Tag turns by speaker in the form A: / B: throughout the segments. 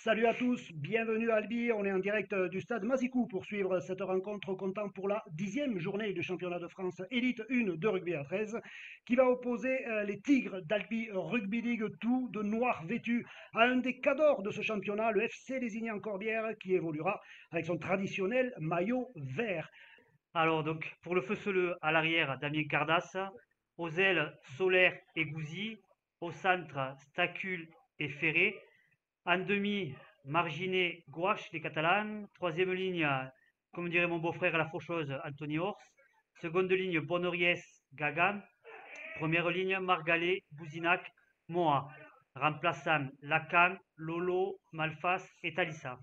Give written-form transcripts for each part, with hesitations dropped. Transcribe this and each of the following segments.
A: Salut à tous, bienvenue à Albi. On est en direct du stade Mazikou pour suivre cette rencontre comptant pour la 10e journée du championnat de France Élite 1 de rugby à 13 qui va opposer les Tigres d'Albi Rugby League, tout de noir vêtu, à un des cadors de ce championnat, le FC Lézignan-Corbière, qui évoluera avec son traditionnel maillot vert.
B: Alors, donc, pour le Feu-Soleil, à l'arrière, Damien Cardas. Aux ailes, Solaire et Gouzy. Au centre, Stacul et Ferré. En demi, Marginet, Gouache, les Catalans. Troisième ligne, comme dirait mon beau-frère, la faucheuse, Anthony Hors. Seconde ligne, Bonoriès, Gagan. Première ligne, Margalet, Bouzinac, Moa. Remplaçant, Lacan, Lolo, Malfas et Talissa.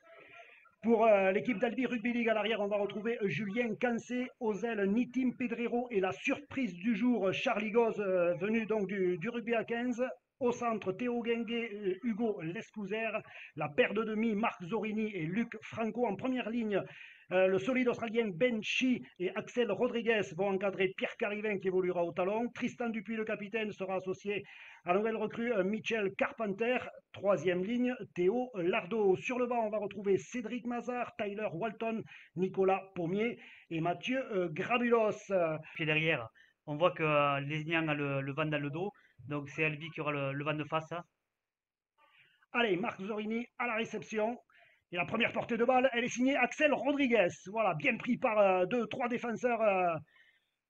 A: Pour l'équipe d'Albi Rugby League à l'arrière, on va retrouver Julien Cancé, aux ailes Nitim Pedrero et la surprise du jour, Charlie Goz, venu donc du rugby à 15. Au centre, Théo Guinguet, Hugo Lescouzer, la paire de demi, Marc Zorini et Luc Franco en première ligne. Le solide australien Ben Chi et Axel Rodriguez vont encadrer Pierre Carivin qui évoluera au talon. Tristan Dupuis, le capitaine, sera associé à la nouvelle recrue Michel Carpenter. Troisième ligne, Théo Lardo. Sur le banc, on va retrouver Cédric Mazard, Tyler Walton, Nicolas Pommier et Mathieu Grabulos.
B: Pied derrière, on voit que Lézignan a le vent dans le dos. Donc, c'est Albi qui aura le vent de face.
A: Allez, Marc Zorini à la réception. Et la première portée de balle, elle est signée Axel Rodriguez. Voilà, bien pris par trois défenseurs.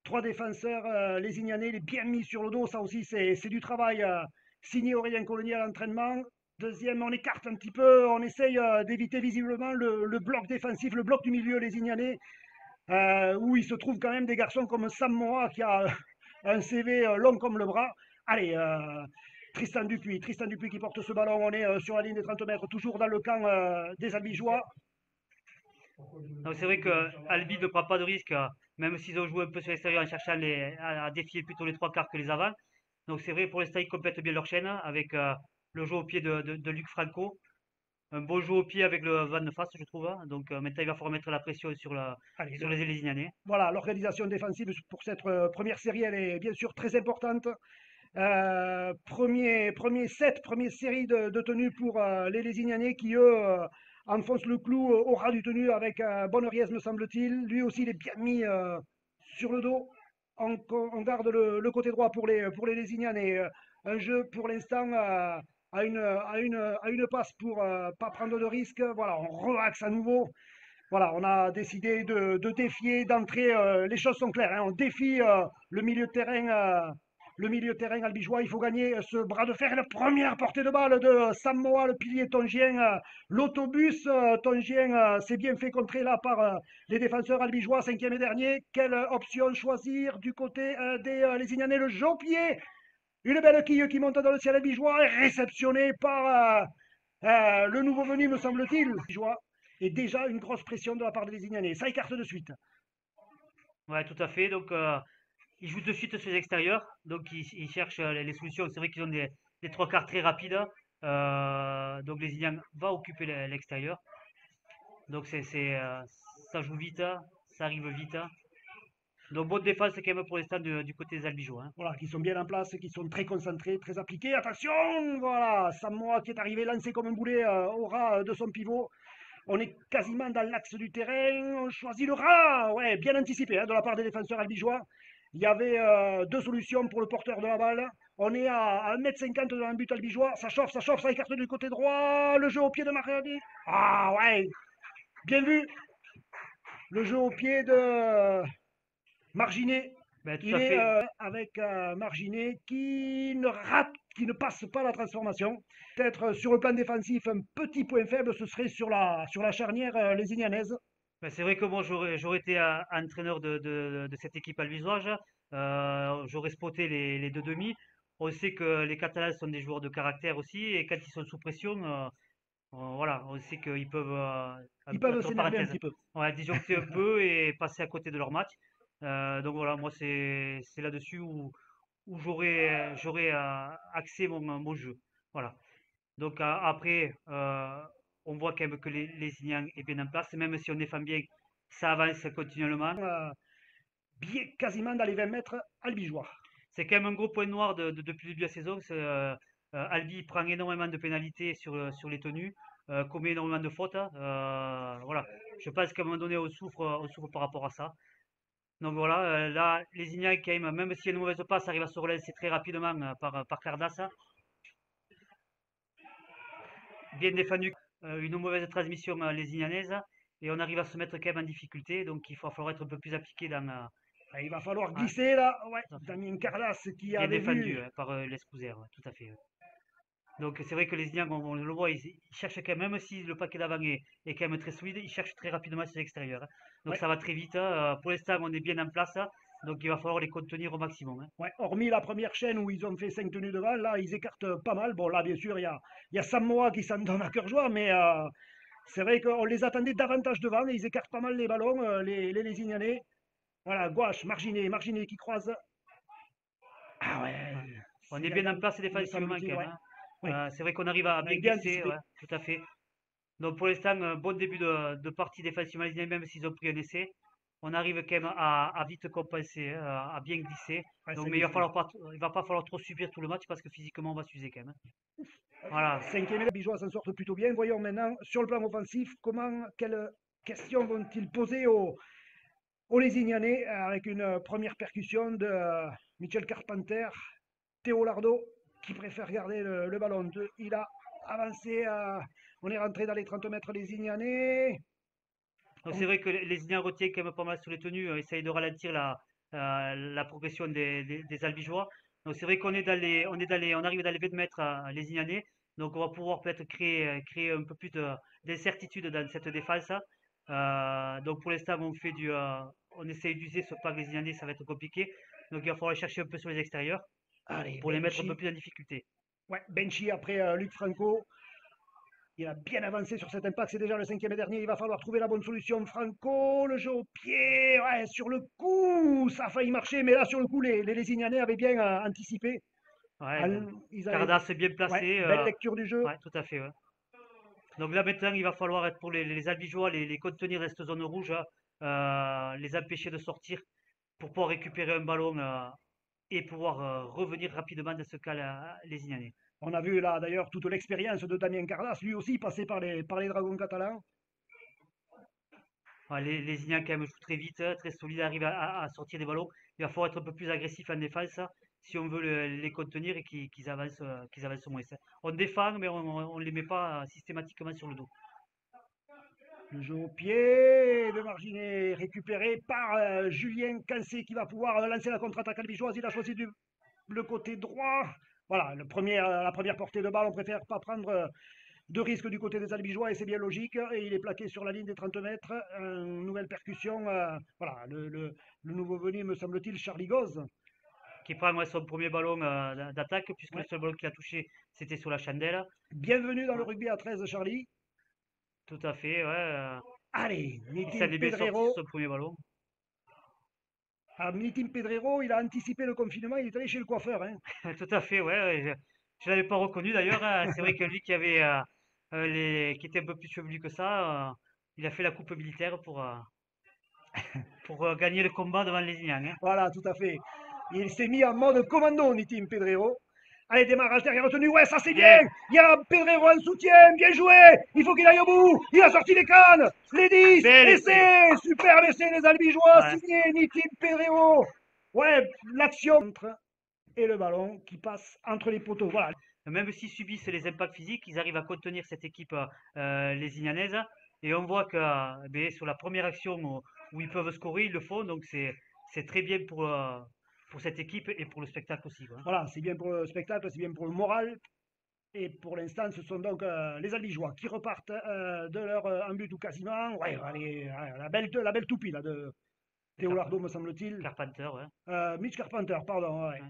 A: Trois défenseurs lésignanais, il est bien mis sur le dos. Ça aussi, c'est du travail. Signé Aurélien Colony à l'entraînement. Deuxième, on écarte un petit peu. On essaye d'éviter visiblement le bloc défensif, le bloc du milieu lésignanais, où il se trouve quand même des garçons comme Sam Moa qui a un CV long comme le bras. Allez, Tristan Dupuis qui porte ce ballon. On est sur la ligne des 30 mètres, toujours dans le camp des Albigeois.
B: Donc, c'est vrai que Albi ne prend pas de risque, même s'ils ont joué un peu sur l'extérieur en cherchant à défier plutôt les trois quarts que les avants. Donc, c'est vrai, pour l'instant, ils complètent bien leur chaîne avec le jeu au pied de Luc Franco. Un beau jeu au pied avec le vent de face, je trouve. Donc, maintenant, il va falloir mettre la pression
A: Allez,
B: sur les Lézignanais.
A: voilà, l'organisation défensive pour cette première série, elle est bien sûr très importante. Premier set, première série de tenues pour les Lézignanais qui, eux, enfoncent le clou au ras du tenu avec Bonoriez, me semble-t-il. Lui aussi, il est bien mis sur le dos. On garde le côté droit pour les Lézignanais. Un jeu pour l'instant à une passe pour pas prendre de risques. Voilà, on relaxe à nouveau. Voilà, on a décidé de défier, d'entrer. Les choses sont claires, hein, on défie le milieu de terrain. Le milieu de terrain albigeois, il faut gagner ce bras de fer. Et la première portée de balle de Samoa, le pilier tongien. L'autobus tongien s'est bien fait contrer là par les défenseurs albigeois, cinquième et dernier. Quelle option choisir du côté des Lézignanais? Le jeu au pied. Une belle quille qui monte dans le ciel albigeois est réceptionnée par le nouveau venu, me semble-t-il. Et déjà une grosse pression de la part des Lézignanais. Ça écarte de suite.
B: Ouais, tout à fait. Donc, ils jouent de suite sur les extérieurs. Donc, ils cherchent les solutions. C'est vrai qu'ils ont des trois quarts très rapides. Donc, les Indiens va occuper l'extérieur. Donc, ça joue vite, ça arrive vite. Donc, bonne défense quand même pour l'instant du côté des Albigeois, hein.
A: Voilà, qui sont bien en place, qui sont très concentrés, très appliqués. Attention, voilà, Samoa qui est arrivé lancé comme un boulet au ras de son pivot. On est quasiment dans l'axe du terrain. On choisit le ras. Ouais, bien anticipé hein, de la part des défenseurs albigeois. Il y avait deux solutions pour le porteur de la balle. On est à 1,50 m dans un but albigeois. Ça chauffe, ça écarte du côté droit. Le jeu au pied de Mariani. Ah ouais, bien vu. Le jeu au pied de Marginet.
B: Ben, tout
A: Il
B: à
A: est
B: fait.
A: avec Marginet qui ne passe pas la transformation. Peut-être sur le plan défensif, un petit point faible, ce serait sur la charnière lésignanaise.
B: Ben, c'est vrai que moi, j'aurais été entraîneur de cette équipe albigeoise. J'aurais spoté les deux demi. On sait que les Catalans sont des joueurs de caractère aussi. Et quand ils sont sous pression, voilà, on sait qu'ils peuvent,
A: Ils peuvent
B: entre
A: s'énerver un
B: parenthèses,
A: petit peu.
B: ouais, disjoncter un peu et passer à côté de leur match. Donc voilà, moi c'est là-dessus où j'aurais axé mon jeu. Voilà. Donc après, on voit quand même que les Ignans est bien en place, même si on défend bien, ça avance continuellement.
A: Bien, quasiment dans les 20 mètres albigeois.
B: C'est quand même un gros point noir depuis le début de la saison. Albi prend énormément de pénalités sur les tenues. commet énormément de fautes. Voilà. Je pense qu'à un moment donné, on souffre par rapport à ça. Donc voilà, là, les Ignacs, quand même s'il y a une mauvaise passe, arrivent à se relancer très rapidement par Cardas. Bien défendu, une mauvaise transmission, les Ignanaises. Et on arrive à se mettre quand même en difficulté. Donc il va falloir être un peu plus appliqué dans.
A: Il va falloir
B: Ouais,
A: glisser là. Ouais,
B: tout à fait.
A: Damien Carlas qui
B: Bien
A: avait
B: défendu
A: vu.
B: par l'Escouser, ouais, tout à fait. Ouais. Donc c'est vrai que les Indiens, on le voit, ils cherchent quand même, même si le paquet d'avant est quand même très solide, ils cherchent très rapidement sur l'extérieur. Hein. Donc
A: Ouais,
B: ça va très vite. Hein. Pour l'instant, on est bien en place. Hein. Donc il va falloir les contenir au maximum. Hein.
A: ouais. Hormis la première chaîne où ils ont fait 5 tenues de balle, là, ils écartent pas mal. Bon, là, bien sûr, il y a Samoa qui s'en donne à cœur joie, mais c'est vrai qu'on les attendait davantage devant et ils écartent pas mal les ballons, les Lésignanais. Voilà, gouache, Marginet qui croise. Ah ouais,
B: Ouais. On
A: c'est
B: est bien en
A: gagnant,
B: place
A: me
B: défensivement quand
A: semble-t-il.
B: même.
A: Ouais,
B: Hein.
A: oui,
B: C'est vrai qu'on arrive à
A: on avait
B: bien
A: bien
B: glisser,
A: anticipé.
B: ouais, tout à fait. Donc pour l'instant, un bon début de partie défensivement, les Indiens, même s'ils ont pris un essai, on arrive quand même à vite compenser, hein, à bien glisser.
A: Ouais,
B: Donc,
A: ça
B: mais
A: glisse bien.
B: il va pas falloir trop subir tout le match parce que physiquement, on va s'user quand même. Hein. Voilà.
A: Cinquième et les Bijois s'en sortent plutôt bien. Voyons maintenant, sur le plan offensif, quelles questions vont-ils poser aux Lésignanais avec une première percussion de Michel Carpenter, Théo Lardo, qui préfère garder le ballon. Il a avancé, on est rentré dans les 30 mètres Lésignanais.
B: Donc c'est vrai que les Indiens retiennent quand même pas mal sur les tenues, essayent de ralentir la progression des Albigeois. Donc c'est vrai on arrive dans les 20 mètres les Indianais. Donc on va pouvoir peut-être créer un peu plus d'incertitude dans cette défense. Donc pour l'instant on essaye d'user ce pack des Indianais, ça va être compliqué. Donc il va falloir chercher un peu sur les extérieurs
A: Allez,
B: pour les mettre un peu
A: Benchi.
B: plus en difficulté.
A: Ouais, Benchi après Luc Franco. Il a bien avancé sur cet impact, c'est déjà le cinquième et dernier. Il va falloir trouver la bonne solution. Franco, le jeu au pied, ouais, sur le coup, ça a failli marcher, mais là, sur le coup, les Lésignanais avaient bien anticipé.
B: Ouais,
A: Ils avaient,
B: Cardas bien
A: ouais,
B: placé.
A: belle lecture du jeu.
B: Ouais, tout à fait. Ouais. Donc là maintenant, il va falloir être pour les Albigeois, les contenir dans cette zone rouge, hein, les empêcher de sortir pour pouvoir récupérer un ballon et pouvoir revenir rapidement dans ce cas-là, les Ignanais.
A: On a vu là d'ailleurs toute l'expérience de Damien Carlas, lui aussi passé par les Dragons catalans.
B: Ouais, les Ignans quand même jouent très vite, très solide, arrivent à sortir des ballons. Il va falloir être un peu plus agressif en défense si on veut les contenir et qu'ils avancent moins. On défend, mais on ne les met pas systématiquement sur le dos.
A: Le jeu au pied de Marginet, récupéré par Julien Cancé qui va pouvoir lancer la contre-attaque albigeoise. Il a choisi le côté droit. Voilà, la première portée de balle, on préfère pas prendre de risque du côté des Albigeois et c'est bien logique. Et il est plaqué sur la ligne des 30 mètres. Nouvelle percussion. Voilà, le nouveau venu, me semble-t-il, Charlie Goz.
B: Qui prend son premier ballon d'attaque, puisque le
A: Ouais.
B: seul ballon qu'il a touché, c'était sur la chandelle.
A: Bienvenue dans le
B: Ouais,
A: rugby à 13, Charlie.
B: tout à fait, ouais.
A: Allez,
B: Il s'en
A: Nitin
B: est bien sorti sur
A: Pedrero.
B: son premier ballon.
A: Ah, Nitin Pedrero, il a anticipé le confinement, il est allé chez le coiffeur. Hein.
B: Tout à fait, ouais. Je ne l'avais pas reconnu d'ailleurs. Hein. C'est vrai que lui qui avait qui était un peu plus chevelu que ça, il a fait la coupe militaire pour gagner le combat devant les Ignans. Hein.
A: Voilà, tout à fait. Il s'est mis en mode commando, Nitin Pedrero. Allez, démarrage derrière retenu. Ouais, ça c'est bien.
B: Bien,
A: Il y a Pedrero en soutien. Bien joué. Il faut qu'il aille au bout. Il a sorti les cannes. Les 10.
B: bel essai.
A: Essai. Super essai, les Albigeois.
B: Ouais.
A: Signé Nitin Pedrero. Ouais, l'action. Et le ballon qui passe entre les poteaux. Voilà.
B: Même s'ils subissent les impacts physiques, ils arrivent à contenir cette équipe, les Ignanaises. Et on voit que ben, sur la première action où ils peuvent scorer, ils le font. Donc c'est très bien pour cette équipe et pour le spectacle aussi. Quoi.
A: Voilà, c'est bien pour le spectacle, c'est bien pour le moral. Et pour l'instant, ce sont donc les Albigeois qui repartent de leur en but ou quasiment. Ouais, allez, la belle toupie là, de Théo Lardo, me semble-t-il.
B: Carpenter, ouais.
A: Mitch Carpenter, pardon. Ouais.
B: Ouais.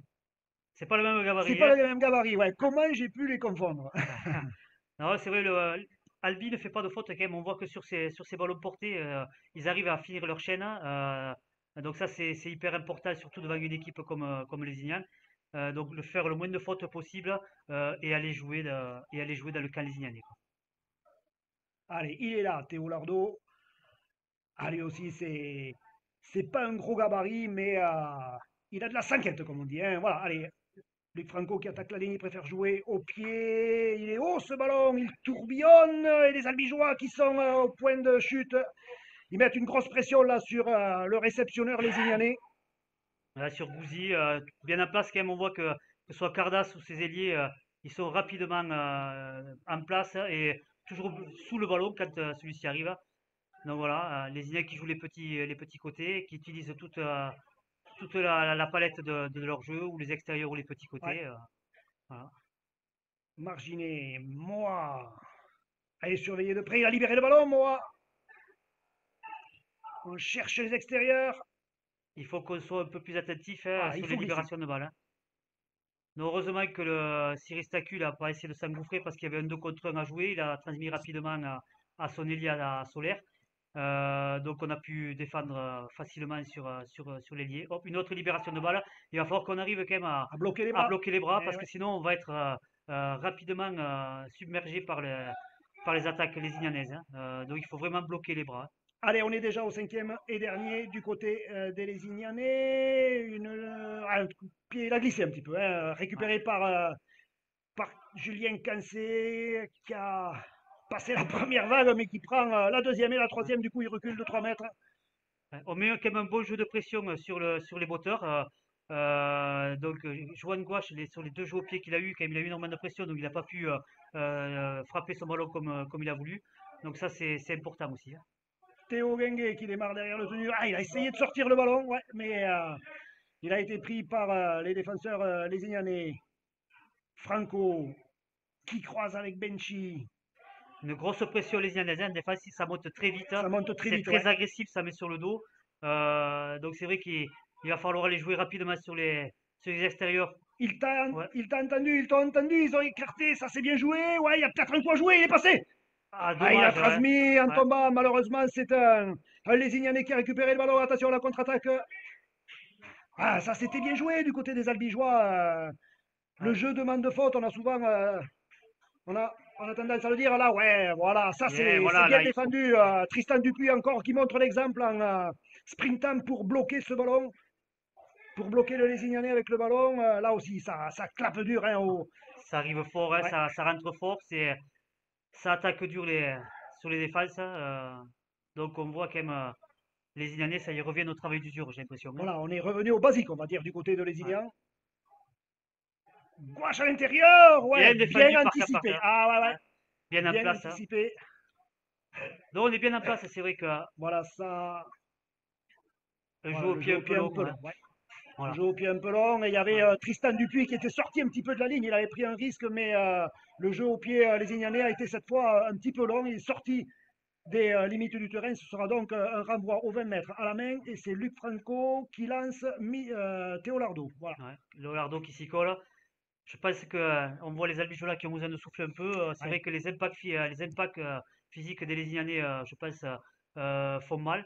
B: C'est pas le même
A: C'est
B: gabarit,
A: pas
B: hein.
A: le même gabarit. Ouais. Comment j'ai pu les confondre?
B: Non, c'est vrai, Albi ne fait pas de faute quand même. On voit que sur ces ballons portés, ils arrivent à finir leur chaîne. Donc ça, c'est hyper important, surtout devant une équipe comme les Ignans. Donc le faire le moins de fautes possible et aller jouer dans le camp lésignanais. Quoi.
A: Allez, il est là, Théo Lardo. Ah, lui aussi, c'est pas un gros gabarit, mais il a de la sanquette, comme on dit. Hein. Voilà, allez, Luc Franco qui attaque la ligne, il préfère jouer au pied. Il est haut ce ballon, il tourbillonne. Et les Albigeois qui sont au point de chute, ils mettent une grosse pression là sur le réceptionneur lésignanais.
B: Là, sur Gouzy, bien en place quand même, on voit que ce soit Cardas ou ses ailiers, ils sont rapidement en place et toujours sous le ballon quand celui-ci arrive. Donc voilà, les Lézignan qui jouent les petits côtés, qui utilisent toute la palette de leur jeu, ou les extérieurs ou les petits
A: Ouais.
B: côtés. Voilà.
A: Marginet, Moa. Allez surveiller de près, il a libéré le ballon, Moa. On cherche les extérieurs.
B: Il faut qu'on soit un peu plus attentif
A: Ah, il
B: sur les
A: faut glisser.
B: libérations de balles. Donc, heureusement que le Siristacu n'a pas essayé de s'engouffrer parce qu'il y avait un 2 contre 1 à jouer. Il a transmis rapidement à son ailier à Solaire. Donc on a pu défendre facilement sur l'ailier. Hop, une autre libération de balle. Il va falloir qu'on arrive quand même
A: À bloquer les
B: à
A: bras.
B: bloquer les bras
A: Eh
B: parce
A: ouais.
B: que sinon on va être rapidement submergé par les attaques lésignanaises, hein. Donc il faut vraiment bloquer les bras.
A: Allez, on est déjà au cinquième et dernier du côté des Lésignanais. Un coup de pied, il a glissé un petit peu, hein,
B: Ouais.
A: récupéré par Julien Cancé qui a passé la première vague mais qui prend la deuxième et la troisième. Du coup, il recule de 3 mètres.
B: Ouais. On met quand même un bon jeu de pression sur les botteurs. Donc Joan Gouache, sur les deux jeux au pied qu'il a eu, quand même, il a eu énormément de pression, donc il n'a pas pu frapper son ballon comme il a voulu. Donc ça c'est important aussi, hein.
A: Théo Gengue qui démarre derrière le tenu. Ah, il a essayé de sortir le ballon, ouais, mais il a été pris par les défenseurs lésignanais. Franco qui croise avec Benchi.
B: Une grosse pression lésianaise, hein. Des fois, si ça monte très vite,
A: Ça monte très
B: c'est
A: vite, ouais.
B: très agressif, ça met sur le dos. Donc c'est vrai qu'il va falloir aller jouer rapidement sur les extérieurs. Ouais.
A: Il t'a entendu, ils t'ont entendu, ils ont écarté, ça s'est bien joué. Ouais, il y a peut-être un coup à jouer, il est passé.
B: Ah,
A: Ah, il a
B: dommage, ouais.
A: transmis en
B: Ouais.
A: tombant, malheureusement, c'est un Lésignanais qui a récupéré le ballon. Attention à la contre-attaque. Ah, ça s'était bien joué du côté des Albigeois. Le
B: Ouais.
A: jeu demande de faute, on a souvent on a tendance à le dire là, ouais, voilà, ça
B: Et
A: c'est
B: voilà,
A: bien
B: là,
A: défendu. Tristan Dupuis encore qui montre l'exemple en sprintant pour bloquer ce ballon, pour bloquer le Lésignanais avec le ballon. Là aussi, ça clappe dur, hein,
B: ça arrive fort, hein,
A: ouais.
B: ça rentre fort, ça attaque dur sur les défenses. Donc on voit quand même les Ignanais, ça y revient au travail du dur, j'ai l'impression, hein.
A: Voilà, on est revenu au basique, on va dire, du côté de
B: Ouais.
A: Lézignan. Gouache à l'intérieur, ouais,
B: Bien
A: bien
B: défendu par
A: anticipé.
B: Capara.
A: Ah ouais, ouais,
B: Ouais. Bien en
A: bien
B: place, hein.
A: anticipé.
B: Donc on est bien en place, c'est vrai qu'un
A: Voilà, ça,
B: jeu
A: voilà,
B: au
A: le
B: pied
A: jeu
B: un
A: au
B: peu
A: pied un
B: long,
A: peu
B: ouais.
A: long, ouais. Le
B: Voilà.
A: jeu au pied un peu long, et il y avait
B: Ouais.
A: Tristan Dupuis qui était sorti un petit peu de la ligne, il avait pris un risque, mais le jeu au pied lézignanais a été cette fois un petit peu long, il est sorti des limites du terrain, ce sera donc un renvoi aux 20 mètres à la main, et c'est Luc Franco qui lance Théo Lardo. Voilà.
B: Ouais. Leonardo qui s'y colle. Je pense que on voit les Albigeois qui ont besoin de souffler un peu. C'est
A: Ouais.
B: vrai que les impacts physiques des Lésignanais, je pense, font mal.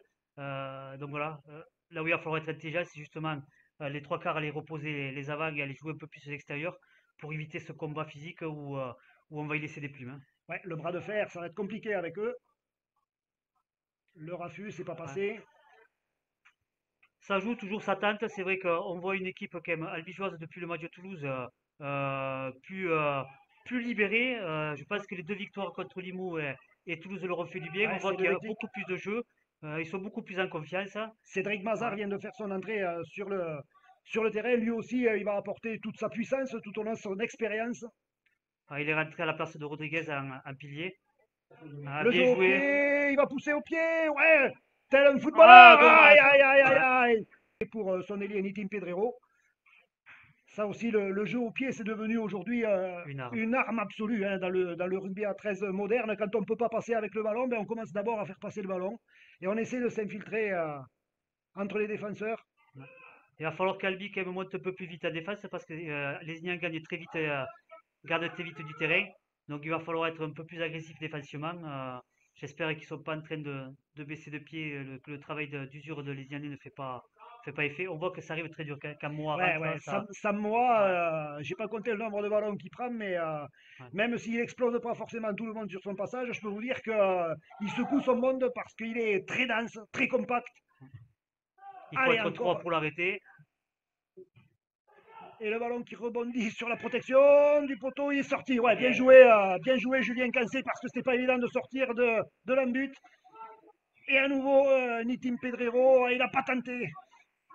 B: Donc voilà, là où il va falloir être intelligent, c'est justement les trois quarts, aller reposer les avants et aller jouer un peu plus aux extérieurs pour éviter ce combat physique où on va y laisser des plumes, hein.
A: Ouais, le bras de fer, ça va être compliqué avec eux. Le raffut, c'est pas
B: Ouais.
A: passé.
B: Ça joue toujours sa tente. C'est vrai qu'on voit une équipe quand même albigeoise depuis le match de Toulouse plus libérée. Je pense que les deux victoires contre Limoux et Toulouse leur ont fait du bien.
A: Ouais,
B: On voit
A: c'est
B: qu'il y a
A: véridique.
B: beaucoup plus de jeux. Ils sont beaucoup plus en confiance.
A: Cédric Mazard
B: Voilà.
A: vient de faire son entrée sur le terrain. Lui aussi, il va apporter toute sa puissance, tout au long de son expérience.
B: Il est rentré à la place de Rodriguez en pilier.
A: Le jeu
B: Bien
A: au
B: joué.
A: pied, il va pousser au pied. Ouais, tel un
B: Ah,
A: footballeur. Aïe,
B: dommage.
A: aïe, aïe, aïe,
B: Ouais,
A: aïe. Et pour son ailier Nitin Pedrero, ça aussi, le jeu au pied, c'est devenu aujourd'hui
B: une arme.
A: une arme absolue hein, dans le rugby à 13 moderne. Quand on ne peut pas passer avec le ballon, ben, on commence d'abord à faire passer le ballon et on essaie de s'infiltrer entre les défenseurs.
B: Ouais. Il va falloir qu'Albi quand même monte un peu plus vite à défense parce que les Ignans gagnent très vite, gardent très vite du terrain. Donc il va falloir être un peu plus agressif défensivement. J'espère qu'ils ne sont pas en train de baisser de pied, que le travail d'usure de Lésiané ne fait pas effet. On voit que ça arrive très dur. Quand Moa
A: Ouais,
B: rentre,
A: ouais,
B: ça.
A: Sam moi,
B: Ouais,
A: j'ai pas compté le nombre de ballons qu'il prend, mais
B: ouais.
A: même s'il explose pas forcément tout le monde sur son passage, je peux vous dire que il secoue son monde parce qu'il est très dense, très compact.
B: Il faut
A: Allez,
B: être trois
A: encore.
B: pour l'arrêter.
A: Et le ballon qui rebondit sur la protection du poteau, il est sorti. Ouais, bien joué Julien Cancé parce que c'était pas évident de sortir de l'embut. Et à nouveau, Nitim Pedrero, il n'a pas tenté.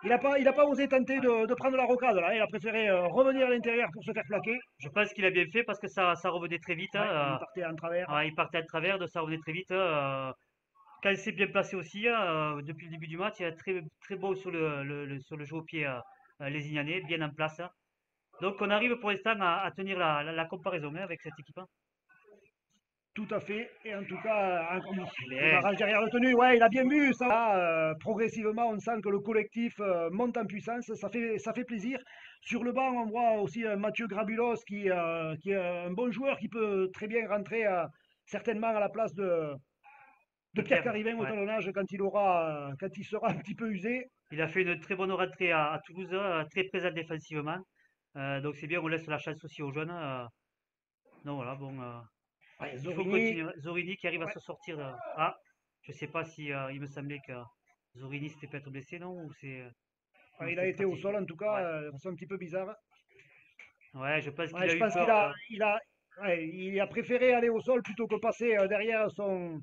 A: Il a pas osé tenter de prendre la rocade là. Il a préféré revenir à l'intérieur pour se faire plaquer.
B: Je pense qu'il a bien fait parce que ça revenait très vite,
A: Ouais,
B: hein,
A: il partait en travers.
B: il partait à travers, de ça revenait très vite. Quand il s'est bien placé aussi, hein, depuis le début du match, il est très, très beau sur sur le jeu au pied lésignanais, bien en place, hein. Donc on arrive pour l'instant à tenir la comparaison, hein, avec cette équipe, hein.
A: Tout à fait. Et en tout cas, le
B: Bien.
A: barrage derrière le tenu, ouais, il a bien vu ça. Là, progressivement, on sent que le collectif monte en puissance. Ça fait plaisir. Sur le banc, on voit aussi Mathieu Grabulos qui est un bon joueur qui peut très bien rentrer certainement à la place de
B: De
A: Pierre
B: Pierre,
A: Carivin au
B: ouais.
A: talonnage quand il sera un petit peu usé.
B: Il a fait une très bonne rentrée à Toulouse, très présent défensivement. Donc c'est bien, on laisse la chance aussi aux jeunes. Donc voilà, bon,
A: Ouais,
B: il faut
A: Zorini,
B: continuer. Zorini qui arrive à
A: ouais,
B: se sortir de... Ah, je sais pas si il me semblait que Zorini s'était peut-être blessé, non? Ou c'est non,
A: ouais, il a
B: c'est
A: été au
B: pratique.
A: sol en tout cas
B: Ouais,
A: de façon un petit peu bizarre.
B: ouais, je pense qu'il
A: Ouais,
B: a
A: je
B: eu
A: pense
B: peur.
A: ouais, il a préféré aller au sol plutôt que passer derrière son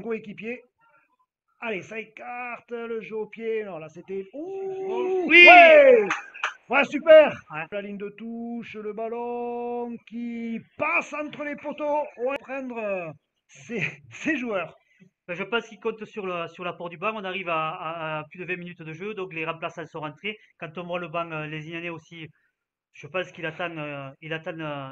A: coéquipier. Allez, ça écarte le jeu au pied. Non, là, c'était.
B: Oh,
A: Ouh,
B: oui!
A: ouais! Ouais, super!
B: Ouais.
A: La ligne de touche, le ballon qui passe entre les poteaux. Ouais, prendre ses joueurs.
B: Ben, je pense qu'il compte sur l'apport du banc. On arrive à plus de 20 minutes de jeu, donc les remplaçants sont rentrés. Quand on voit le banc les Ignanais aussi, je pense qu'il attend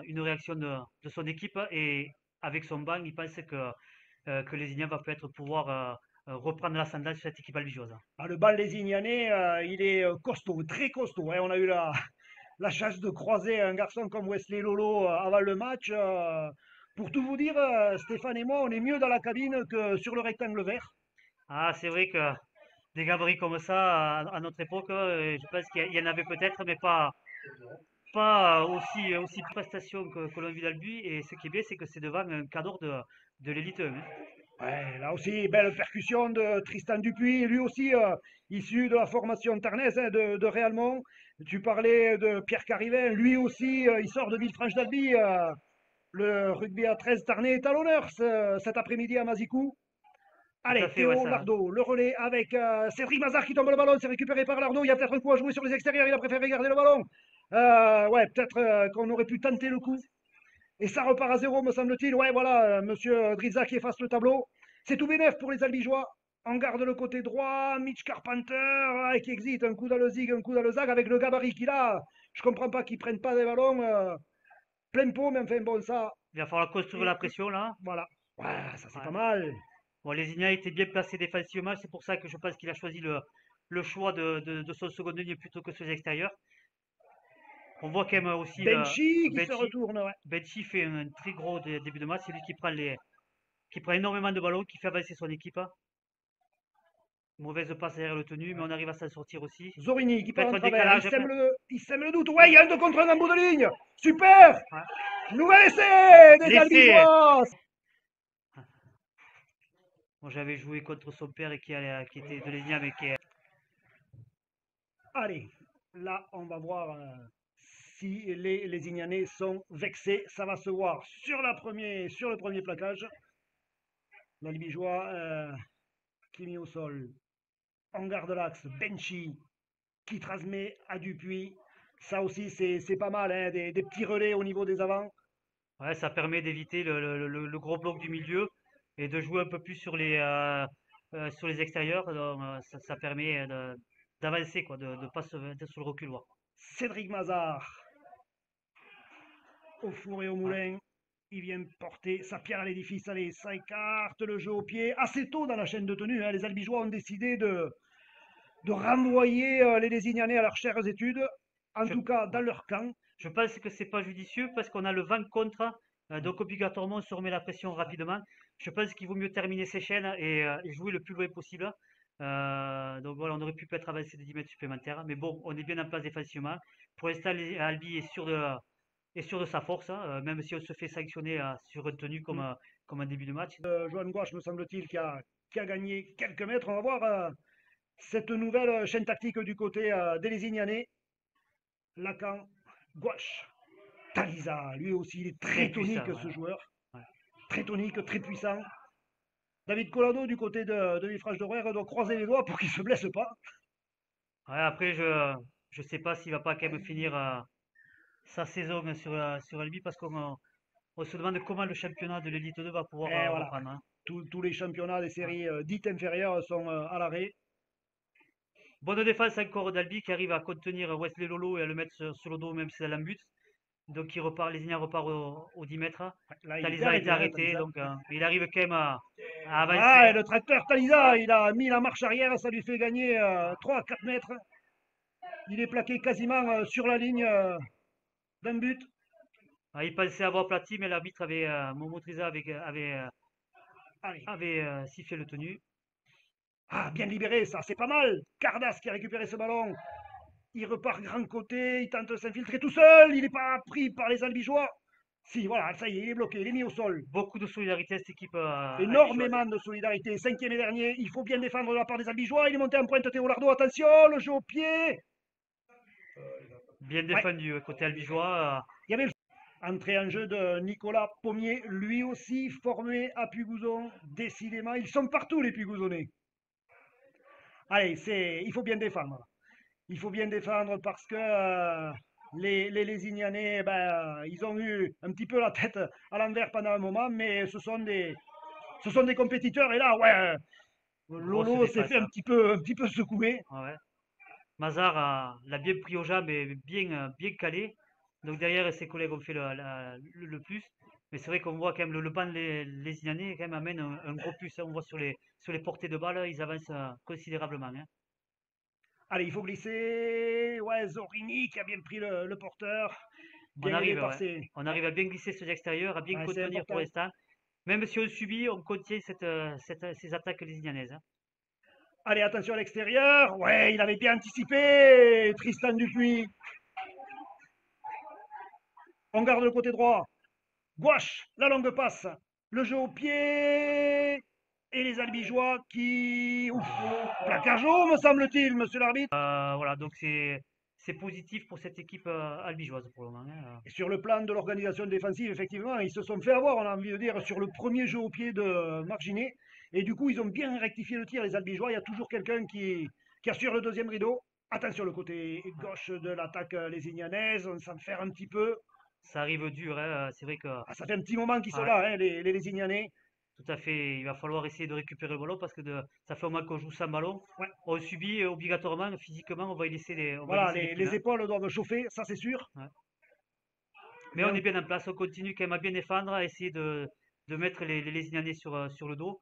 B: une réaction de son équipe et avec son banc, il pense que les Ignanais va peut-être pouvoir reprendre l'ascendant sur cette équipe albigeoise.
A: Ah, le bal des Ignanais, il est costaud, très costaud, hein. On a eu la chance de croiser un garçon comme Wesley Lolo avant le match. Pour tout vous dire, Stéphane et moi, on est mieux dans la cabine que sur le rectangle vert.
B: Ah, c'est vrai que des gabarits comme ça, à notre époque, je pense qu'il y en avait peut-être, mais pas aussi prestations que l'on vit dans le but. Et ce qui est bien, c'est que c'est devant un cadre de l'élite 1, hein.
A: Ouais, là aussi, belle percussion de Tristan Dupuis, lui aussi issu de la formation tarnaise hein, de Réalmont. Tu parlais de Pierre Carivin, lui aussi, il sort de Villefranche-d'Albi. Le rugby à 13 Tarnais est à l'honneur cet après-midi à Mazicou.
B: Tout à
A: Allez,
B: fait, ouais,
A: Théo
B: ça.
A: Lardo, le relais avec Cédric Mazard qui tombe le ballon, c'est récupéré par Lardo. Il y a peut-être un coup à jouer sur les extérieurs, il a préféré garder le ballon. Ouais, peut-être qu'on aurait pu tenter le coup. Et ça repart à zéro, me semble-t-il. Ouais, voilà, monsieur Drizza qui efface le tableau. C'est tout bénef pour les Albigeois. On garde le côté droit, Mitch Carpenter qui exite, un coup dans le zig, un coup dans le zag avec le gabarit qu'il a. Je comprends pas qu'ils prennent pas des ballons plein pot, mais enfin bon, ça.
B: Il va falloir construire la
A: Et
B: pression là.
A: voilà. Ouais, ça c'est
B: Ouais.
A: pas mal.
B: Bon, Lésigna était bien placé défensivement, c'est pour ça que je pense qu'il a choisi le choix de son second ligne plutôt que ses extérieurs. On voit quand même aussi
A: Benchy qui se
B: Benchi.
A: retourne, ouais.
B: Benchi fait un très gros début de match, c'est lui qui prend énormément de ballons, qui fait avancer son équipe, hein. Mauvaise passe derrière le tenu, mais on arrive à s'en sortir aussi.
A: Zorini qui part en
B: Peut-être un
A: travers.
B: décalage.
A: Il sème le doute. Ouais, il
B: Oui,
A: y a un 2 contre 1 en bout de ligne. Super.
B: ouais.
A: Nouvel essai des
B: L'essai.
A: Albigeois.
B: Moi, j'avais joué contre son père et qui était de Lésigna, mais qui est...
A: Allez, là, on va voir si les Ignanais sont vexés. Ça va se voir sur le premier plaquage. L'Albigeois qui est mis au sol. On garde l'axe. Benchy qui transmet à Dupuis. Ça aussi, c'est pas mal, hein, des petits relais au niveau des avants.
B: Ouais, ça permet d'éviter le gros bloc du milieu et de jouer un peu plus sur les extérieurs. Donc, ça permet d'avancer, quoi, de ne pas d'être sur le reculoir.
A: Cédric Mazard au four et au
B: Ouais.
A: moulin. Il vient porter sa pierre à l'édifice. Allez, ça écarte le jeu au pied. Assez tôt dans la chaîne de tenue, hein, les Albigeois ont décidé de renvoyer les Lézignanais à leurs chères études, en
B: Je,
A: tout cas dans
B: ouais.
A: leur camp.
B: Je pense que c'est pas judicieux parce qu'on a le vent contre, donc obligatoirement on se remet la pression rapidement. Je pense qu'il vaut mieux terminer ces chaînes et jouer le plus loin possible. Donc voilà, on aurait pu peut-être avancer de 10 mètres supplémentaires, mais bon, on est bien en place défensivement. Pour l'instant, Albi est sûr de sa force, hein, même si on se fait sanctionner sur un tenue comme un début de match.
A: Johan Gouache, me semble-t-il, qui a gagné quelques mètres. On va voir cette nouvelle chaîne tactique du côté des Lézignanais. Lacan Gouache. Talisa, lui aussi, il est
B: Très
A: très
B: puissant.
A: tonique
B: Ouais.
A: ce joueur.
B: Ouais.
A: Très tonique, très puissant. David Collado du côté de Villefranche d'Horaire doit croiser les doigts pour qu'il ne se blesse pas.
B: Ouais, après, je sais pas s'il va pas quand même finir sa saison sur Albi parce on se demande comment le championnat de l'élite 2 va pouvoir
A: Et voilà,
B: reprendre, hein.
A: tous les championnats des
B: Ouais.
A: séries dites inférieures sont à l'arrêt.
B: Bonne défense encore d'Albi qui arrive à contenir Wesley Lolo et à le mettre sur le dos même si c'est un but. Donc il repart, Lézignan repart au 10 mètres.
A: Là, il était
B: Talisa a été
A: arrêté, hein,
B: arrêté,
A: Talisa.
B: donc il arrive quand même à avancer,
A: Ah, et
B: hein.
A: le tracteur Talisa, il a mis la marche arrière, ça lui fait gagner 3 à 4 mètres. Il est plaqué quasiment sur la ligne d'un but.
B: Ah, il pensait avoir aplati, mais l'arbitre Momo Trisa
A: Allez.
B: avait sifflé le tenu.
A: Ah, bien libéré, ça, c'est pas mal. Cardas qui a récupéré ce ballon. Il repart grand côté, il tente de s'infiltrer tout seul. Il n'est pas pris par les Albigeois. Si, voilà, ça y est, il est bloqué, il est mis au sol.
B: Beaucoup de solidarité à cette équipe albigeoise.
A: Énormément de solidarité. Cinquième et dernier, il faut bien défendre de la part des Albigeois. Il est monté en pointe Théo Lardo, attention, le jeu au pied.
B: Bien
A: Ouais,
B: défendu côté albigeois.
A: il y avait entrée en jeu de Nicolas Pommier, lui aussi formé à Pugouzon. Décidément, ils sont partout les Pugouzonnais. Allez, il faut bien défendre. Il faut bien défendre parce que les Lézignanais, ben, ils ont eu un petit peu la tête à l'envers pendant un moment, mais ce sont des compétiteurs. Et là, ouais,
B: Grosse
A: Lolo s'est
B: défense,
A: fait
B: hein.
A: un petit peu secouer.
B: Ouais, ouais. Mazar l'a bien pris aux jambes et bien calé. Donc derrière, ses collègues ont fait le plus. Mais c'est vrai qu'on voit quand même le banc les Ignanais quand même amène un gros plus, hein. On voit sur les portées de balles, ils avancent considérablement, hein.
A: Allez, il faut glisser. Ouais, Zorini qui a bien pris le porteur,
B: On
A: bien aidé
B: arrive,
A: par
B: ouais.
A: ses.
B: On arrive à bien glisser sur l'extérieur, à bien
A: Ouais, c'est
B: contenir pour
A: important.
B: l'instant. Même si on subit, on contient ces attaques lésignanaises, hein.
A: Allez, attention à l'extérieur. Ouais, il avait bien anticipé. Tristan Dupuis. On garde le côté droit. Gouache, la longue passe. Le jeu au pied. Et les Albigeois qui. Ouf, placage haut, me semble-t-il, monsieur l'arbitre.
B: Voilà, donc c'est positif pour cette équipe albigeoise pour le moment, hein.
A: Et sur le plan de l'organisation défensive, effectivement, ils se sont fait avoir, on a envie de dire, sur le premier jeu au pied de Marginet. Et du coup, ils ont bien rectifié le tir, les Albigeois. Il y a toujours quelqu'un qui assure le deuxième rideau. Attention, le côté gauche de l'attaque lésignanaise, on s'en fait un petit peu.
B: Ça arrive dur, hein. C'est vrai que
A: Ah, ça fait un petit moment qu'ils sont
B: ouais,
A: là, hein, les Lésignanais.
B: tout à fait, il va falloir essayer de récupérer le ballon parce que ça fait au moins qu'on joue sans ballon.
A: Ouais.
B: On subit obligatoirement, physiquement, on va y
A: Voilà,
B: laisser des plumes,
A: les
B: hein.
A: épaules doivent chauffer, ça c'est sûr.
B: Ouais. Mais
A: Mais
B: on est bien en place, on continue quand même à bien défendre, à essayer de mettre les Lésignanais sur le dos.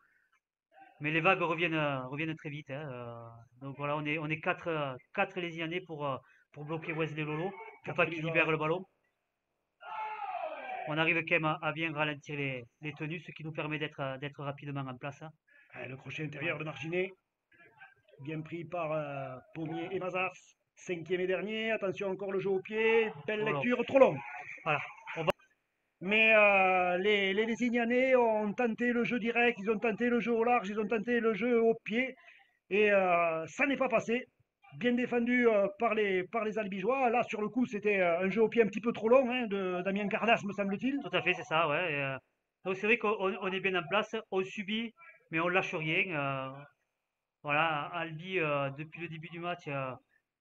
B: Mais les vagues reviennent très vite, hein. Donc voilà, on est quatre Lésignanais pour bloquer Wesley Lolo, pour
A: quatre
B: pas qu'il
A: Albigeois,
B: libère
A: ouais.
B: le ballon. On arrive quand même à bien ralentir les tenues, ce qui nous permet d'être rapidement en place, hein.
A: Le crochet
B: Ouais.
A: intérieur de Marginet, bien pris par Pommier et Mazars. Cinquième et dernier, attention encore le jeu au pied, belle
B: Trop long.
A: lecture, trop long.
B: Voilà. On va
A: Mais les Lésignanais ont tenté le jeu direct, ils ont tenté le jeu au large, ils ont tenté le jeu au pied, et ça n'est pas passé. Bien défendu par les Albigeois. Là, sur le coup, c'était un jeu au pied un petit peu trop long hein, de Damien Cardas, me semble-t-il.
B: Tout à fait, c'est ça, ouais. Donc c'est vrai qu'on est bien en place, on subit, mais on lâche rien. Voilà, Albi, depuis le début du match,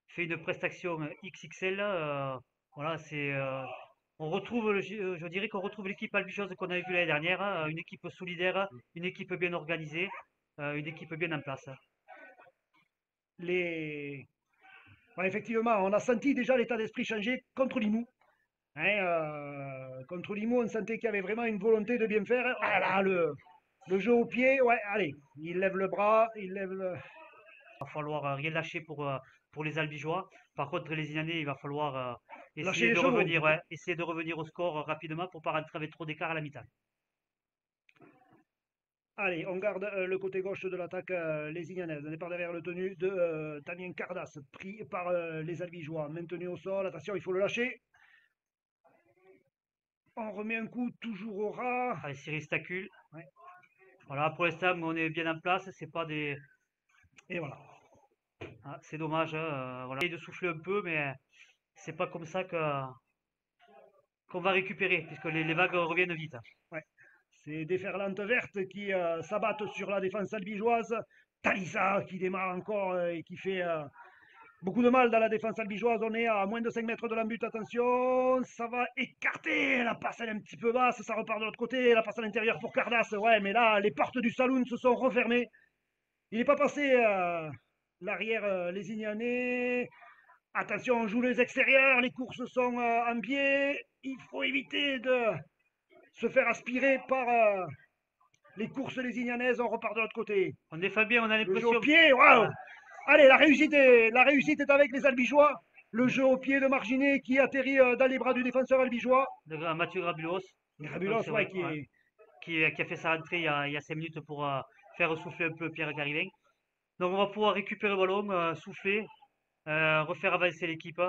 B: fait une prestation XXL. Voilà, on retrouve, je dirais qu'on retrouve l'équipe albigeoise qu'on avait vue l'année dernière, hein, une équipe solidaire, une équipe bien organisée, une équipe bien en place.
A: Les... Ouais, effectivement, on a senti déjà l'état d'esprit changer contre Limoux. Hein, contre Limoux, on sentait qu'il y avait vraiment une volonté de bien faire. Ah là, le jeu au pied, ouais, allez, il lève le bras, il lève le...
B: Il va falloir rien lâcher pour les Albigeois. Par contre, les Inanais, il va falloir
A: lâcher
B: essayer
A: les
B: de
A: chevaux un
B: revenir,
A: petit peu.
B: ouais, essayer de revenir au score rapidement pour pas rentrer avec trop d'écart à la mi-temps.
A: Allez, on garde le côté gauche de l'attaque lésignanaise. On est par derrière le tenu de Damien Cardas, pris par les Albigeois. Maintenu au sol, attention, il faut le lâcher. On remet un coup toujours au ras.
B: Allez, Cyril Stacul.
A: Ouais,
B: Voilà, pour l'instant, on est bien en place. C'est pas des,
A: et voilà.
B: ah, c'est dommage, hein, voilà. On essaye de souffler un peu, mais c'est pas comme ça que qu'on va récupérer, puisque les vagues reviennent vite.
A: Ouais. C'est des Ferlantes vertes qui s'abattent sur la défense albigeoise. Talisa qui démarre encore et qui fait beaucoup de mal dans la défense albigeoise. On est à moins de 5 mètres de la but. Attention, ça va écarter. La passe elle est un petit peu basse. Ça repart de l'autre côté. La passe à l'intérieur pour Cardas. Ouais, mais là, les portes du saloon se sont refermées. Il n'est pas passé l'arrière lésignanais. Attention, on joue les extérieurs. Les courses sont en biais. Il faut éviter de se faire aspirer par les courses lésignanaises. On repart de l'autre côté.
B: On défend bien, on a
A: Le jeu au
B: l'impression.
A: pied, waouh!
B: Voilà.
A: Allez, la réussite est avec les Albigeois. Le jeu au pied de Marginet qui atterrit dans les bras du défenseur albigeois.
B: Mathieu Grabulos. Donc
A: Grabulos,
B: c'est
A: ouais,
B: vrai, ouais, qui a fait sa rentrée il y a 5 minutes pour faire souffler un peu Pierre Garivin. Donc on va pouvoir récupérer le ballon, souffler, refaire avancer l'équipe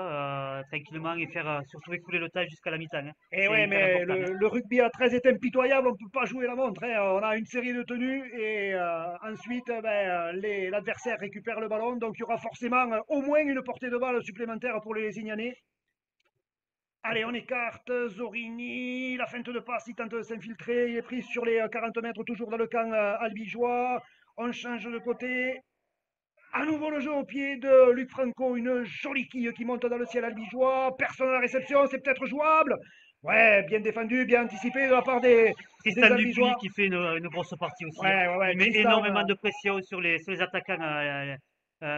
B: tranquillement et faire surtout écouler le temps jusqu'à la mi-temps, hein.
A: Et
B: C'est
A: ouais,
B: hyper
A: mais
B: important, hein.
A: le rugby à 13 est impitoyable, on ne peut pas jouer la montre, hein. On a une série de tenues et ensuite l'adversaire récupère le ballon. Donc il y aura forcément au moins une portée de balle supplémentaire pour les Lézignanais. Allez, on écarte Zorini, la feinte de passe, il tente de s'infiltrer, il est pris sur les 40 mètres, toujours dans le camp albigeois. On change de côté. À nouveau le jeu au pied de Luc Franco, une jolie quille qui monte dans le ciel albigeois. Personne à la réception, c'est peut-être jouable. Ouais, bien défendu, bien anticipé de la part des
B: Tristan Dupuis
A: albigeois.
B: qui fait une grosse partie aussi, hein.
A: Ouais, ouais, ouais,
B: Il met
A: Tristan.
B: énormément de pression sur les attaquants,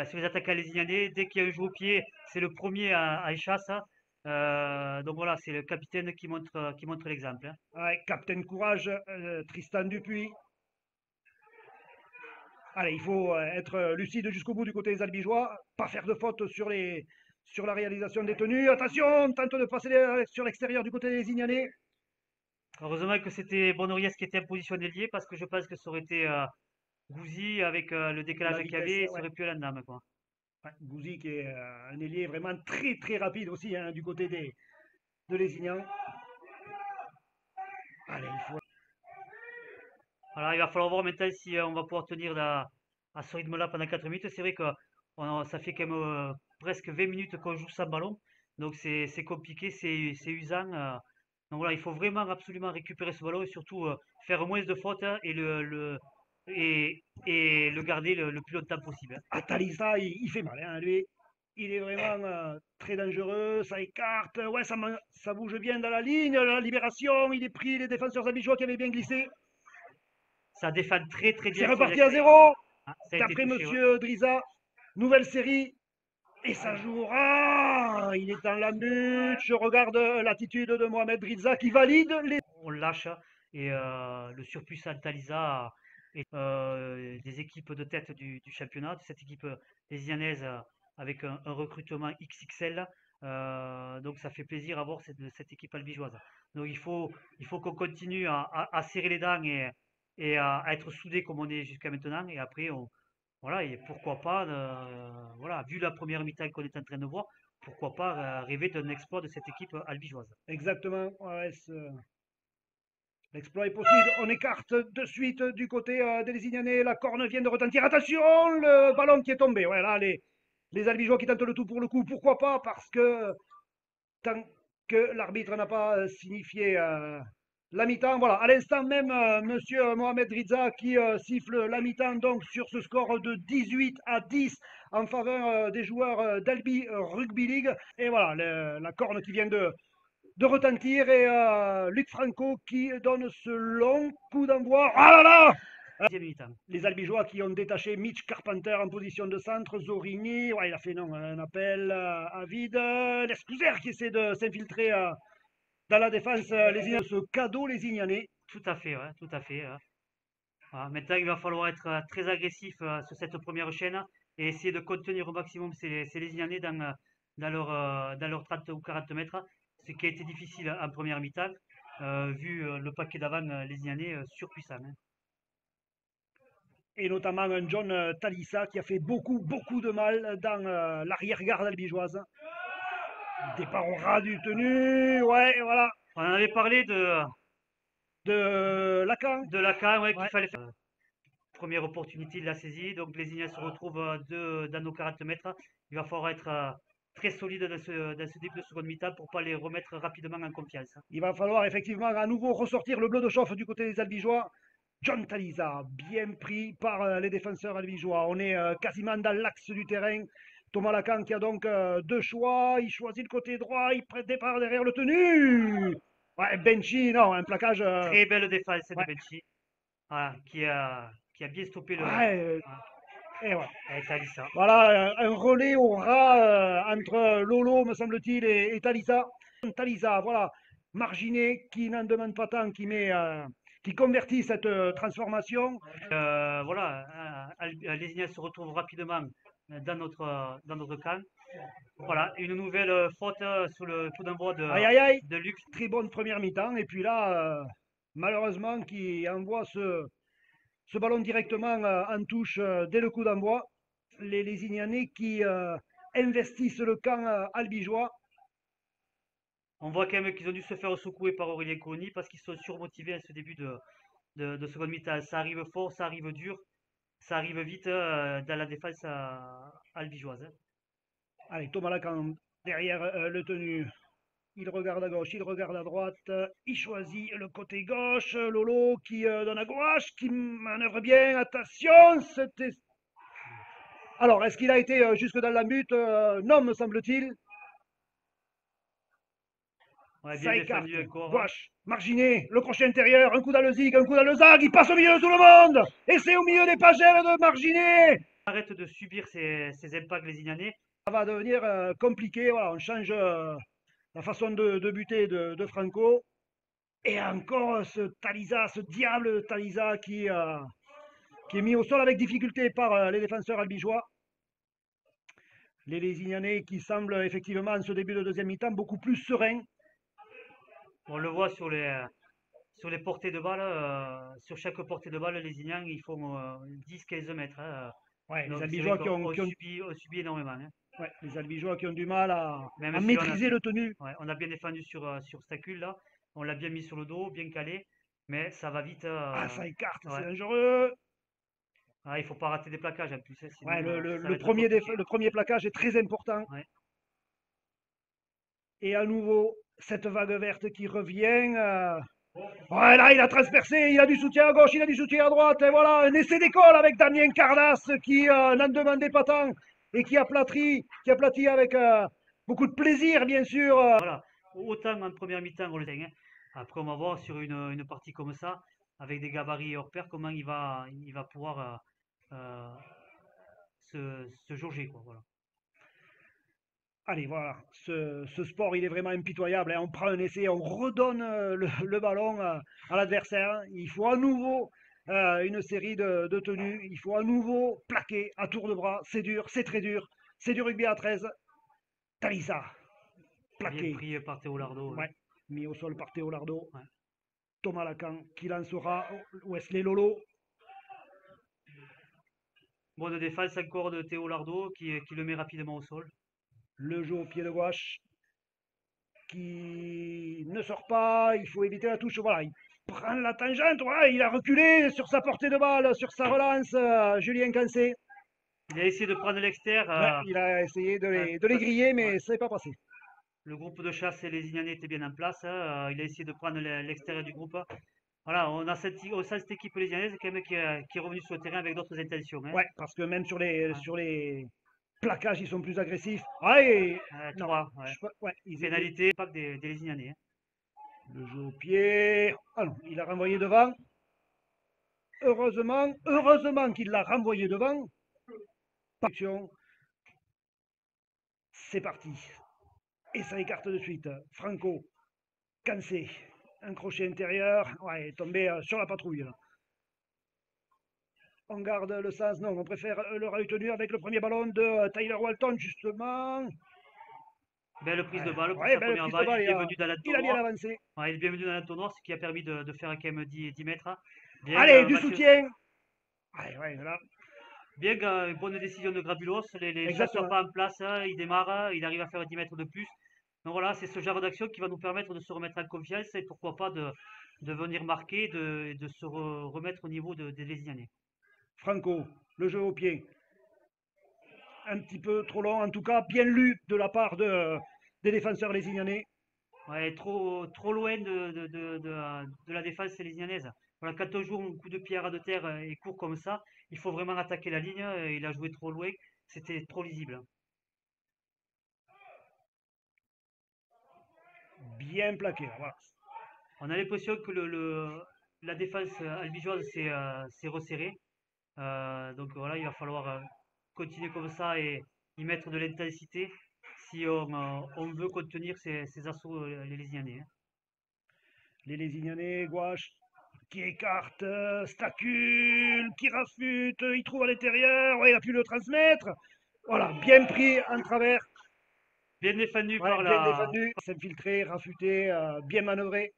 B: sur les attaquants lésignanais. Dès qu'il y a un jeu au pied, c'est le premier à échasse, hein. Donc voilà, c'est le capitaine qui montre l'exemple, hein.
A: Ouais, Captain Courage, Tristan Dupuis. Allez, il faut être lucide jusqu'au bout du côté des albigeois, pas faire de faute sur la réalisation des tenues. Attention, on tente de passer sur l'extérieur du côté des Ignanais.
B: Heureusement que c'était Bonorias qui était en position d'ailier parce que je pense que ça aurait été Gouzy avec le
A: La
B: décalage qu'il y
A: vitesse,
B: avait, ça
A: ouais.
B: aurait pu aller en dame, quoi.
A: Ouais, Gouzi qui est un ailier vraiment très très rapide aussi hein, du côté de Lézignan. Allez, il faut.
B: Alors, il va falloir voir maintenant si on va pouvoir tenir à ce rythme-là pendant 4 minutes. C'est vrai que ça fait quand même presque 20 minutes qu'on joue sans ballon. Donc, c'est compliqué, c'est usant. Donc, voilà, il faut vraiment absolument récupérer ce ballon et surtout faire moins de fautes hein, et le garder le plus longtemps possible, hein.
A: Atalisa, il fait mal, hein, lui. Il est vraiment très dangereux, ça écarte, ouais, ça bouge bien dans la ligne, la libération, il est pris, les défenseurs abigeois qui avaient bien glissé.
B: Ça défend très très
A: C'est
B: bien sur les
A: reparti à
B: extérieurs.
A: 0,
B: Ah, ça a été
A: d'après
B: touché, ouais.
A: Monsieur Driza. Nouvelle série, et ça jouera. Il est dans la but. Je regarde l'attitude de Mohamed Driza qui valide les.
B: On lâche et le surpuissant Talisa et des équipes de tête du championnat, de cette équipe lésianaise avec un recrutement XXL. Donc ça fait plaisir à voir cette équipe albigeoise. Donc il faut qu'on continue à serrer les dents et à être soudés comme on est jusqu'à maintenant. Et après, voilà, et pourquoi pas, voilà, vu la première mi-temps qu'on est en train de voir, pourquoi pas rêver d'un exploit de cette équipe albigeoise.
A: Exactement. Ouais, l'exploit est possible. On écarte de suite du côté des Lézignanais. La corne vient de retentir. Attention, le ballon qui est tombé. Ouais, là, les Albigeois qui tentent le tout pour le coup. Pourquoi pas? Parce que tant que l'arbitre n'a pas signifié la mi-temps. Voilà, à l'instant même, monsieur Mohamed Riza qui siffle la mi-temps donc sur ce score de 18-10 en faveur des joueurs d'Albi Rugby League. Et voilà, la corne qui vient de retentir et Luc Franco qui donne ce long coup d'envoi. Ah là là!
B: Deuxième mi-temps.
A: Les Albigeois qui ont détaché Mitch Carpenter en position de centre, Zorini, ouais, il a fait non, un appel à vide, Lescouser qui essaie de s'infiltrer dans la défense, ce cadeau les Ignanais.
B: Tout à fait, ouais, tout à fait, ouais. Voilà, maintenant, il va falloir être très agressif sur cette première chaîne et essayer de contenir au maximum ces Lésignanais dans leurs 30 ou 40 mètres, ce qui a été difficile en première mi-temps, vu le paquet d'avant Lésignanais surpuissant, hein.
A: Et notamment un John Talissa qui a fait beaucoup, beaucoup de mal dans l'arrière-garde albigeoise. Départ au ras du tenu, ouais, voilà,
B: On en avait parlé
A: de Lacan.
B: de Lacan, ouais, qu'il
A: Ouais.
B: fallait faire. Première opportunité, il l'a saisie, donc Lésignanais se retrouve dans nos 40 mètres. Il va falloir être très solides dans ce début de seconde mi-temps pour pas les remettre rapidement en confiance, hein.
A: Il va falloir effectivement à nouveau ressortir le bleu de chauffe du côté des Albigeois. John Taliza, bien pris par les défenseurs albigeois. On est quasiment dans l'axe du terrain. Thomas Lacan qui a donc deux choix. Il choisit le côté droit. Il prête départ derrière le tenu. Ouais, Benchy, non, un plaquage.
B: Très belle défense de
A: Ouais,
B: Benchi, voilà, qui a bien stoppé
A: ouais,
B: voilà,
A: et ouais.
B: avec Talissa.
A: Voilà, un relais au ras entre Lolo, me semble-t-il, et Talisa. Talisa, voilà, marginé, qui n'en demande pas tant, qui convertit cette transformation.
B: Voilà, Lézignan se retrouve rapidement dans notre camp. Voilà, une nouvelle faute sur le coup d'envoi
A: Aïe, aïe, aïe,
B: de Lux.
A: très bonne première mi-temps. Et puis là, malheureusement, qui envoie ce ballon directement en touche dès le coup d'envoi. Les Lézignanais qui investissent le camp albigeois.
B: On voit quand même qu'ils ont dû se faire secouer par Aurélien Colony parce qu'ils sont surmotivés à ce début de seconde mi-temps. Ça arrive fort, ça arrive dur, ça arrive vite dans la défense albigeoise, hein.
A: Allez, Thomas Lacan derrière le tenu. Il regarde à gauche, il regarde à droite, il choisit le côté gauche. Lolo qui donne à gauche, qui manœuvre bien. Attention, c'était. Alors, est-ce qu'il a été jusque dans la but? Non, me semble-t-il.
B: Ouais, bien
A: Ça écarte.
B: défendu encore, hein.
A: Gouache, marginé, le crochet intérieur, un coup dans le zig, un coup dans le zag, il passe au milieu de tout le monde. Et c'est au milieu des pagelles de marginé.
B: Arrête de subir ces impacts lézignanais.
A: Ça va devenir compliqué. Voilà, on change la façon de buter de Franco. Et encore ce Talisa, ce diable Talisa qui est mis au sol avec difficulté par les défenseurs albigeois. Les Lézignanais qui semblent effectivement en ce début de deuxième mi-temps beaucoup plus sereins.
B: On le voit sur les portées de balle, sur chaque portée de balle, les Lézignans, ils font 10-15 mètres, hein.
A: Ouais, les
B: Donc c'est vrai
A: Albigeois
B: qu'on on subit énormément, hein.
A: ouais, les Albigeois qui ont du mal
B: Même
A: à
B: si
A: maîtriser le tenu.
B: ouais, on a bien défendu sur Stacule là, on l'a bien mis sur le dos, bien calé, mais ça va vite.
A: Ah, ça écarte, c'est
B: Ouais.
A: dangereux.
B: Ah, il faut pas rater des plaquages en plus, hein,
A: Ouais,
B: sinon ça va être compliqué.
A: le premier plaquage est très important.
B: Ouais.
A: Et à nouveau, cette vague verte qui revient. Ouais, là, il a transpercé, il a du soutien à gauche, il a du soutien à droite. Et voilà, un essai d'école avec Damien Cardas qui n'en demandait pas tant et qui aplatit avec beaucoup de plaisir, bien sûr.
B: Voilà, autant en première mi-temps on le sait, hein. Après on va voir sur une partie comme ça, avec des gabarits hors pair, comment il va pouvoir se jauger, quoi, voilà.
A: Allez, voilà, ce sport, il est vraiment impitoyable, hein. On prend un essai, on redonne le ballon à l'adversaire. Il faut à nouveau une série de tenues. Il faut à nouveau plaquer à tour de bras. C'est dur, c'est très dur. C'est du rugby à 13. Talisa,
B: Bien
A: plaqué.
B: pris par Théo Lardo, hein.
A: Ouais, mis au sol par Théo Lardo.
B: Ouais.
A: Thomas Lacan qui lancera Wesley Lolo.
B: Bonne défense encore de Théo Lardo qui le met rapidement au sol.
A: Le jeu au pied de gauche qui ne sort pas. Il faut éviter la touche. Voilà, il prend la tangente. Ouais, il a reculé sur sa portée de balle, sur sa relance. Julien Cancé.
B: Il a essayé de prendre l'extérieur.
A: Ouais, il a essayé de les
B: Parce
A: griller,
B: ouais,
A: mais ça n'est pas passé.
B: le groupe de chasse et les Ignanais étaient bien en place, hein. Il a essayé de prendre l'extérieur du groupe. Voilà, on sent cette équipe lésianaise quand même qui est revenue sur le terrain avec d'autres intentions, hein.
A: Ouais, parce que même
B: Ouais.
A: sur les plaquages, ils sont plus agressifs. Ah, et... non,
B: 3, ouais.
A: ouais, ils étaient.
B: Pénalité, pas des Lésignanais, hein.
A: Le jeu au pied. Ah non, il a renvoyé devant. Heureusement qu'il l'a renvoyé devant. Action, c'est parti. Et ça écarte de suite. Franco, Cancé, un crochet intérieur. Ouais, tombé sur la patrouille. Là. On garde le sens, non, on préfère le retenu avec le premier ballon de Tyler Walton, justement.
B: Belle prise de balle pour
A: Ouais,
B: sa
A: belle
B: première
A: prise de
B: balle. Il
A: balle,
B: est bienvenu dans
A: il a bien
B: l'entonnoir.
A: avancé.
B: Ouais, il est bienvenu dans l'entonnoir, ce qui a permis de faire quand même 10 mètres, hein. Bien,
A: Allez, du
B: Mathieu.
A: soutien. Ouais, voilà.
B: Bien, bonne décision de Grabulos. Les chats ne sont
A: Exactement.
B: pas en place, hein. Il démarre, il arrive à faire 10 mètres de plus. Donc voilà, c'est ce genre d'action qui va nous permettre de se remettre en confiance et pourquoi pas de venir marquer, de se remettre au niveau des Lésignanais.
A: Franco, le jeu au pied. un petit peu trop long. En tout cas, bien lu de la part des défenseurs lésignanais.
B: Ouais, trop loin de la défense lésignanaise. Voilà, quand on joue un coup de pied à ras de terre et court comme ça, il faut vraiment attaquer la ligne. Il a joué trop loin, c'était trop lisible.
A: Bien plaqué. Voilà.
B: On a l'impression que la défense albigeoise s'est resserrée. Donc voilà, il va falloir continuer comme ça et y mettre de l'intensité si on veut contenir ces assauts les Lésignanais, hein.
A: Les lésignanais, gouache, qui écarte, Stacule, qui rafute, il trouve à l'intérieur, ouais, il a pu le transmettre. Voilà, bien pris en travers,
B: Bien défendu
A: ouais,
B: par
A: bien
B: la.
A: défendu, s'infiltrer, rafuter, bien manœuvré.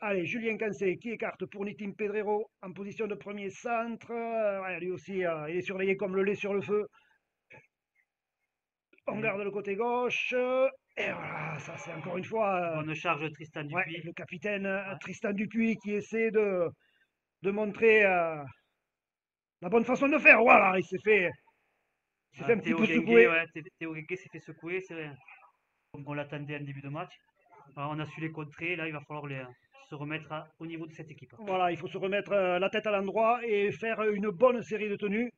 A: Allez, Julien Cancé qui écarte pour Nitim Pedrero en position de premier centre. Ouais, lui aussi, il est surveillé comme le lait sur le feu. On garde le côté gauche. Et voilà, ça c'est encore une fois
B: Bonne charge Tristan
A: ouais,
B: Dupuis.
A: le capitaine
B: Ouais.
A: Tristan Dupuis qui essaie de montrer la bonne façon de faire. Voilà, il s'est fait un petit
B: Théo
A: peu
B: Guinguet,
A: secouer.
B: ouais, Théo Guinguet s'est fait secouer, c'est vrai. Comme on l'attendait en début de match. Alors, on a su les contrer. Là, il va falloir se remettre au niveau de cette équipe.
A: Voilà, il faut se remettre la tête à l'endroit et faire une bonne série de tenues.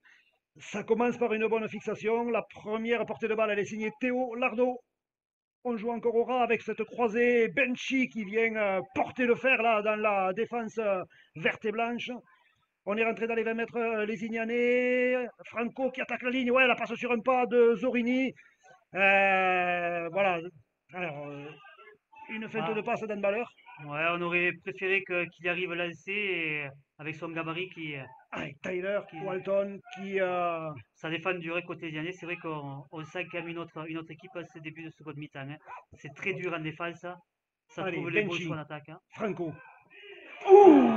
A: Ça commence par une bonne fixation. La première portée de balle, elle est signée Théo Lardo. On joue encore au ras avec cette croisée Benchy qui vient porter le fer là dans la défense verte et blanche. On est rentré dans les 20 mètres lésignanais. Franco qui attaque la ligne. Ouais, la passe sur un pas de Zorini. Voilà. Alors, une feinte de
B: Ah,
A: passe d'handballeur.
B: ouais, on aurait préféré qu'il arrive lancé et avec son gabarit
A: Ah, Tyler
B: qui
A: Walton qui.
B: ça défend durer côté Lésignanais. C'est vrai qu'on sent quand même une autre équipe à ce début de seconde mi-temps, hein. C'est très dur en défense, hein. Ça
A: Allez,
B: trouve les bons
A: Benchy.
B: choix en attaque, hein,
A: Franco. Ouh,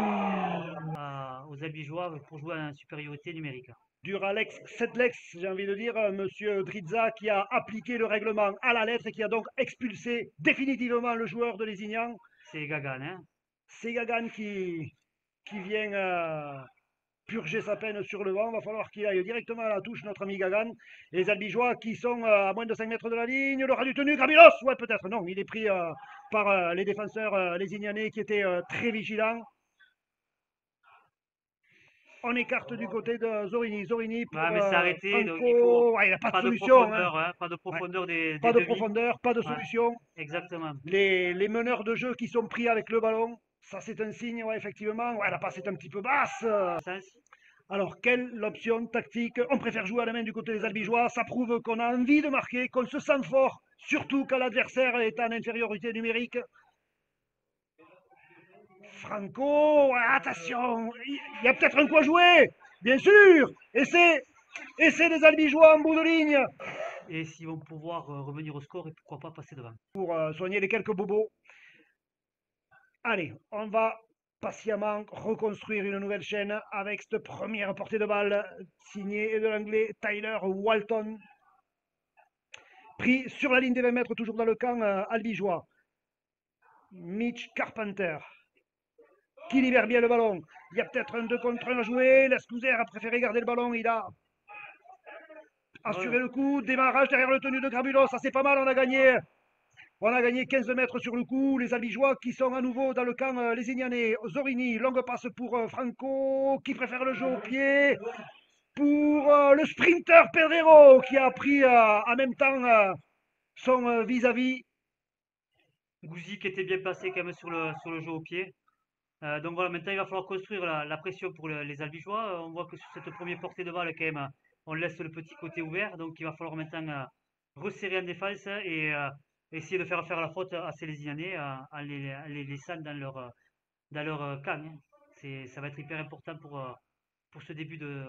B: aux Albigeois pour jouer en supériorité numérique.
A: Duralex, Sedlex, j'ai envie de dire, monsieur Drizza qui a appliqué le règlement à la lettre et qui a donc expulsé définitivement le joueur de Lézignan.
B: C'est Gagan, hein.
A: C'est Gagan qui vient purger sa peine sur le vent. Il va falloir qu'il aille directement à la touche, notre ami Gagan. Les Albigeois qui sont à moins de 5 mètres de la ligne. Le ras du tenu, Grabilos. Ouais, peut-être. Non, il est pris par les défenseurs lésignanais qui étaient très vigilants. On écarte du côté de Zorini. Zorini pour
B: Ouais, mais c'est arrêté, donc il faut
A: Franco. Ouais, il n'a pas de
B: pas de
A: solution, hein.
B: profondeur, hein, pas de
A: Ouais.
B: profondeur des
A: Pas de
B: demi.
A: profondeur, pas de
B: Ouais,
A: solution.
B: exactement.
A: Les meneurs de jeu qui sont pris avec le ballon, ça c'est un signe, ouais, effectivement. Ouais, la passe est un petit peu basse.
B: Sens.
A: Alors, quelle option tactique? On préfère jouer à la main du côté des Albigeois. Ça prouve qu'on a envie de marquer, qu'on se sent fort, surtout quand l'adversaire est en infériorité numérique. Franco, attention, il y a peut-être un coup à jouer, bien sûr. Essai des Albigeois en bout de ligne
B: Et s'ils vont pouvoir revenir au score et pourquoi pas passer devant.
A: pour soigner les quelques bobos. Allez, on va patiemment reconstruire une nouvelle chaîne avec cette première portée de balle signée de l'anglais Tyler Walton. Pris sur la ligne des 20 mètres, toujours dans le camp albigeois. Mitch Carpenter qui libère bien le ballon. Il y a peut-être un 2 contre 1 à jouer. L'Escouser a préféré garder le ballon. Il a assuré
B: Ouais,
A: le coup. Démarrage derrière le tenu de Grabulos. Ça c'est pas mal, on a gagné. On a gagné 15 mètres sur le coup. Les Albigeois qui sont à nouveau dans le camp lésignanais. Zorini, longue passe pour Franco qui préfère le jeu au pied. Pour le sprinter Pedrero qui a pris en même temps son vis-à-vis.
B: Gouzi qui était bien placé quand même sur le jeu au pied. Donc voilà, maintenant il va falloir construire la pression pour les Albigeois. On voit que sur cette première portée de balle, quand même, on laisse le petit côté ouvert. Donc il va falloir maintenant resserrer en défense et essayer de faire la faute à ces Lésignanais en les laissant dans leur camp, hein. Ça va être hyper important pour ce début de,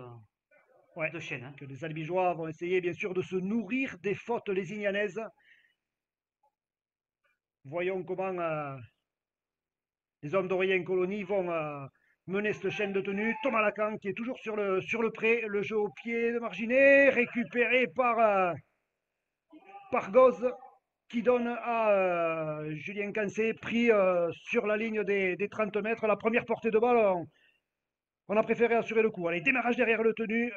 A: Ouais,
B: de chaîne, hein.
A: que les Albigeois vont essayer bien sûr de se nourrir des fautes lésignanaises. Voyons comment les hommes d'Orient Colonie vont mener cette chaîne de tenue. Thomas Lacan qui est toujours sur le pré, le jeu au pied de Marginet, récupéré par Goz qui donne à Julien Cancé, pris sur la ligne des 30 mètres. La première portée de balle, on a préféré assurer le coup. Allez, démarrage derrière le tenu.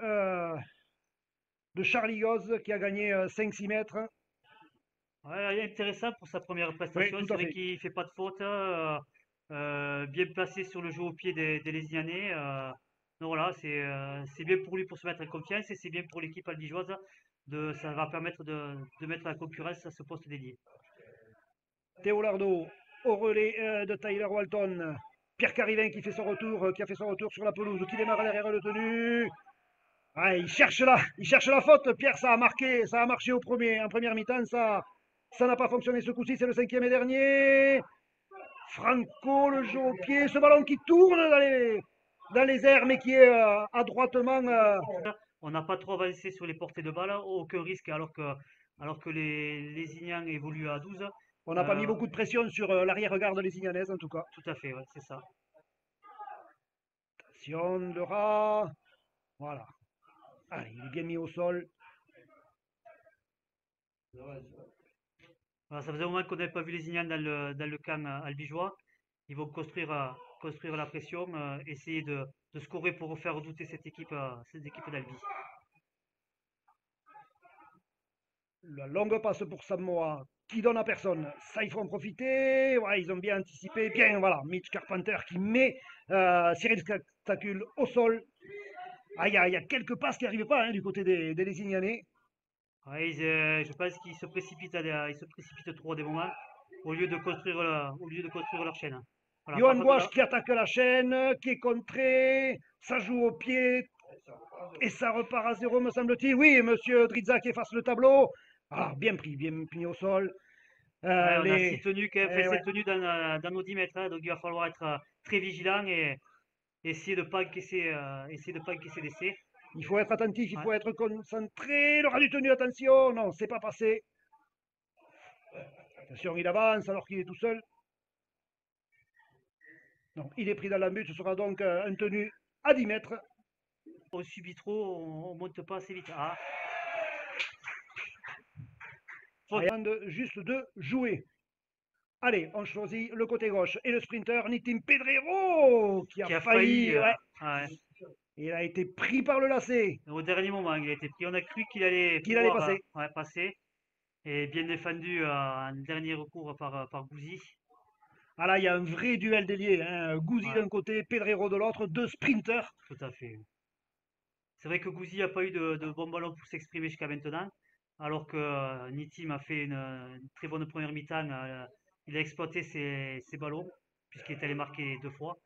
A: de Charlie Goz qui a gagné 5-6 mètres.
B: Ouais, intéressant pour sa première
A: Oui,
B: prestation.
A: tout
B: C'est
A: à
B: vrai
A: fait.
B: qu'il fait pas de faute, bien placé sur le jeu au pied des Lézignanais. Donc voilà, c'est bien pour lui pour se mettre en confiance et c'est bien pour l'équipe albigeoise. Ça va permettre de mettre la concurrence à ce poste dédié.
A: Théo Lardo au relais de Tyler Walton. Pierre Carivin qui fait son retour, qui a fait son retour sur la pelouse, qui démarre derrière le tenu. Ouais, il cherche la faute. Pierre, ça a marqué, ça a marché en première mi-temps, ça n'a pas fonctionné ce coup-ci, c'est le cinquième et dernier. Franco, le jeu au pied, ce ballon qui tourne dans les airs, mais qui est adroitement.
B: On n'a pas trop avancé sur les portées de balle, aucun risque alors que les Lézignans évoluent à 12.
A: On n'a pas mis
B: Euh,
A: beaucoup de pression sur l'arrière-garde les Ignanaises, en tout cas.
B: Tout à fait, ouais, c'est ça.
A: Attention, le rat. Voilà. Allez, il est bien mis au sol.
B: Voilà, ça faisait un moment qu'on n'avait pas vu les Lézignans dans le camp albigeois. Ils vont construire la pression, essayer de scorer pour faire redouter cette équipe d'Albi.
A: La longue passe pour Samoa qui donne à personne. Ça, il faut en profiter. Ouais, ils ont bien anticipé. Bien, voilà. Mitch Carpenter qui met Cyril Stacul au sol. Ah, il y a quelques passes qui n'arrivaient pas hein, du côté des Lésignanais.
B: Ouais, je pense qu'ils se précipitent, ils se précipitent trop à des moments au lieu de construire leur chaîne. Voilà, par
A: Johan
B: contre
A: Gouache
B: là,
A: qui attaque la chaîne, qui est contré. Ça joue au pied. Et ça repart à zéro, me semble-t-il. Oui, monsieur Drizak efface le tableau. Ah, bien mis au sol.
B: ouais, on a
A: Les...
B: 6 tenues, quand même, fait
A: Eh ouais.
B: 7 tenues dans nos 10 mètres, hein, donc il va falloir être très vigilant et essayer de pas encaisser d'essai.
A: Il faut être attentif, il
B: Ouais.
A: faut être concentré. Le rat du tenu, attention. Non, c'est pas passé. Attention, il avance alors qu'il est tout seul. Non, il est pris dans la but. Ce sera donc un tenu à 10 mètres.
B: On subit trop, on monte pas assez vite. Ah, faute.
A: Avant juste de jouer. Allez, on choisit le côté gauche. Et le sprinter, Nitim Pedrero, qui a
B: Qui a failli.
A: failli. Ouais,
B: Ouais.
A: il a été pris par le lacet.
B: Au dernier moment, il a été pris. On a cru qu'il allait
A: Qu'il allait
B: pouvoir
A: passer.
B: ouais, passer. Et bien défendu en dernier recours par Gouzi.
A: Ah là, il y a un vrai duel d'ailier. Hein. Gouzi
B: Ouais,
A: d'un côté, Pedrero de l'autre, deux sprinters.
B: tout à fait. C'est vrai que Gouzi n'a pas eu de bon ballon pour s'exprimer jusqu'à maintenant. Alors que Nitim a fait une très bonne première mi-temps. Il a exploité ses ballons, puisqu'il est allé marquer 2 fois.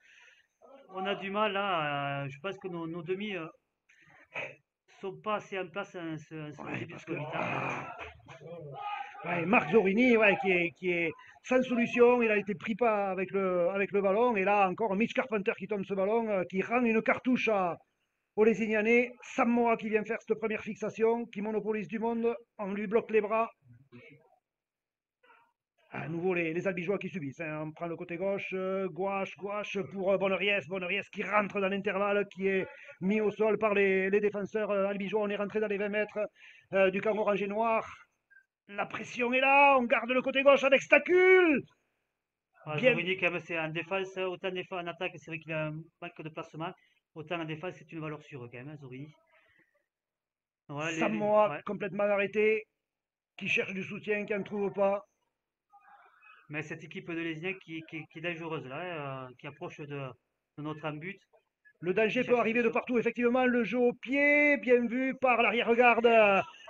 B: On a du mal là. Je pense que nos demi sont pas assez en place en ce
A: Ouais,
B: début de
A: parce que
B: seconde mi-temps.
A: ouais, Marc Zorini, ouais, qui est sans solution. Il a été pris pas avec le ballon. Et là, encore Mitch Carpenter qui tombe ce ballon, qui rend une cartouche aux Lésignanais. Samoa qui vient faire cette première fixation, qui monopolise du monde. On lui bloque les bras. À nouveau, les Albigeois qui subissent. Hein. On prend le côté gauche, gouache pour Bonneries. Bonneries qui rentre dans l'intervalle, qui est mis au sol par les défenseurs albigeois. On est rentré dans les 20 mètres du camp orange et noir. La pression est là, on garde le côté gauche avec Stacul.
B: Voilà,
A: Bien,
B: Zorini, quand même, c'est en défense, en attaque, c'est vrai qu'il a un manque de placement. Autant en défense, c'est une valeur sûre quand même, hein, Zorini. Ouais,
A: Samoa
B: ouais.
A: complètement arrêté, qui cherche du soutien, qui n'en trouve pas.
B: Mais cette équipe de Lézignac qui est dangereuse là, qui approche de notre but,
A: Le
B: qui
A: danger peut
B: cherche
A: arriver de
B: sur.
A: partout, effectivement. Le jeu au pied, bien vu par l'arrière-garde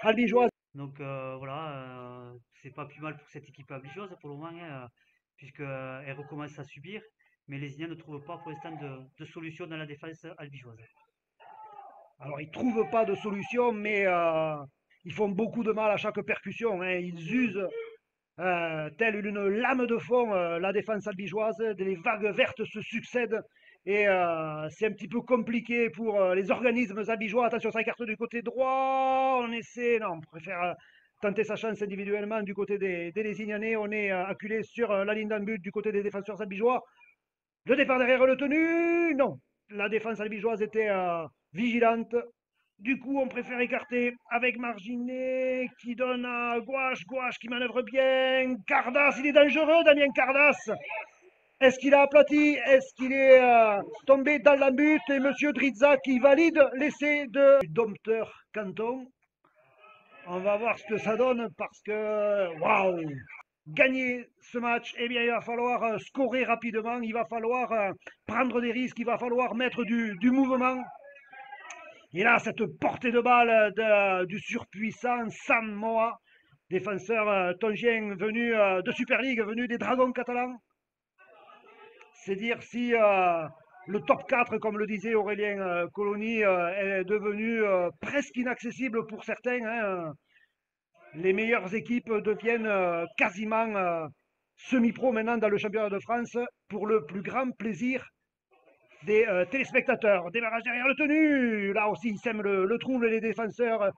A: albigeoise.
B: Donc voilà, c'est pas plus mal pour cette équipe abligeuse pour le moment, hein, puisqu'elle recommence à subir. Mais les Lézignac ne trouvent pas pour l'instant de solution dans la défense albigeoise.
A: Alors, ils ne trouvent pas de solution, mais ils font beaucoup de mal à chaque percussion. Hein. Ils usent, telle une lame de fond, la défense albigeoise. Les vagues vertes se succèdent. Et c'est un petit peu compliqué pour les organismes albigeois. Attention, ça écarte du côté droit. On essaie, non, on préfère tenter sa chance individuellement du côté des Lézignanais. On est acculé sur la ligne d'un but du côté des défenseurs albigeois. Le départ derrière le tenu, non. La défense albigeoise était vigilante. Du coup, on préfère écarter avec Marginet qui donne à Gouache qui manœuvre bien. Cardas, il est dangereux, Damien Cardas. Est-ce qu'il a aplati? Est-ce qu'il est tombé dans la butte? Et Monsieur Drizza qui valide l'essai de Dompteur Canton. On va voir ce que ça donne parce que, waouh, gagner ce match, eh bien, il va falloir scorer rapidement, il va falloir prendre des risques, il va falloir mettre du mouvement. Et là, cette portée de balle du surpuissant Sam Moa, défenseur tongien venu de Super League, venu des Dragons catalans. C'est dire si le top 4, comme le disait Aurélien Colony, est devenu presque inaccessible pour certains, hein. Les meilleures équipes deviennent quasiment semi-pro maintenant dans le championnat de France pour le plus grand plaisir des téléspectateurs. Démarrage derrière le tenu. Là aussi, ils sèment le trouble, les défenseurs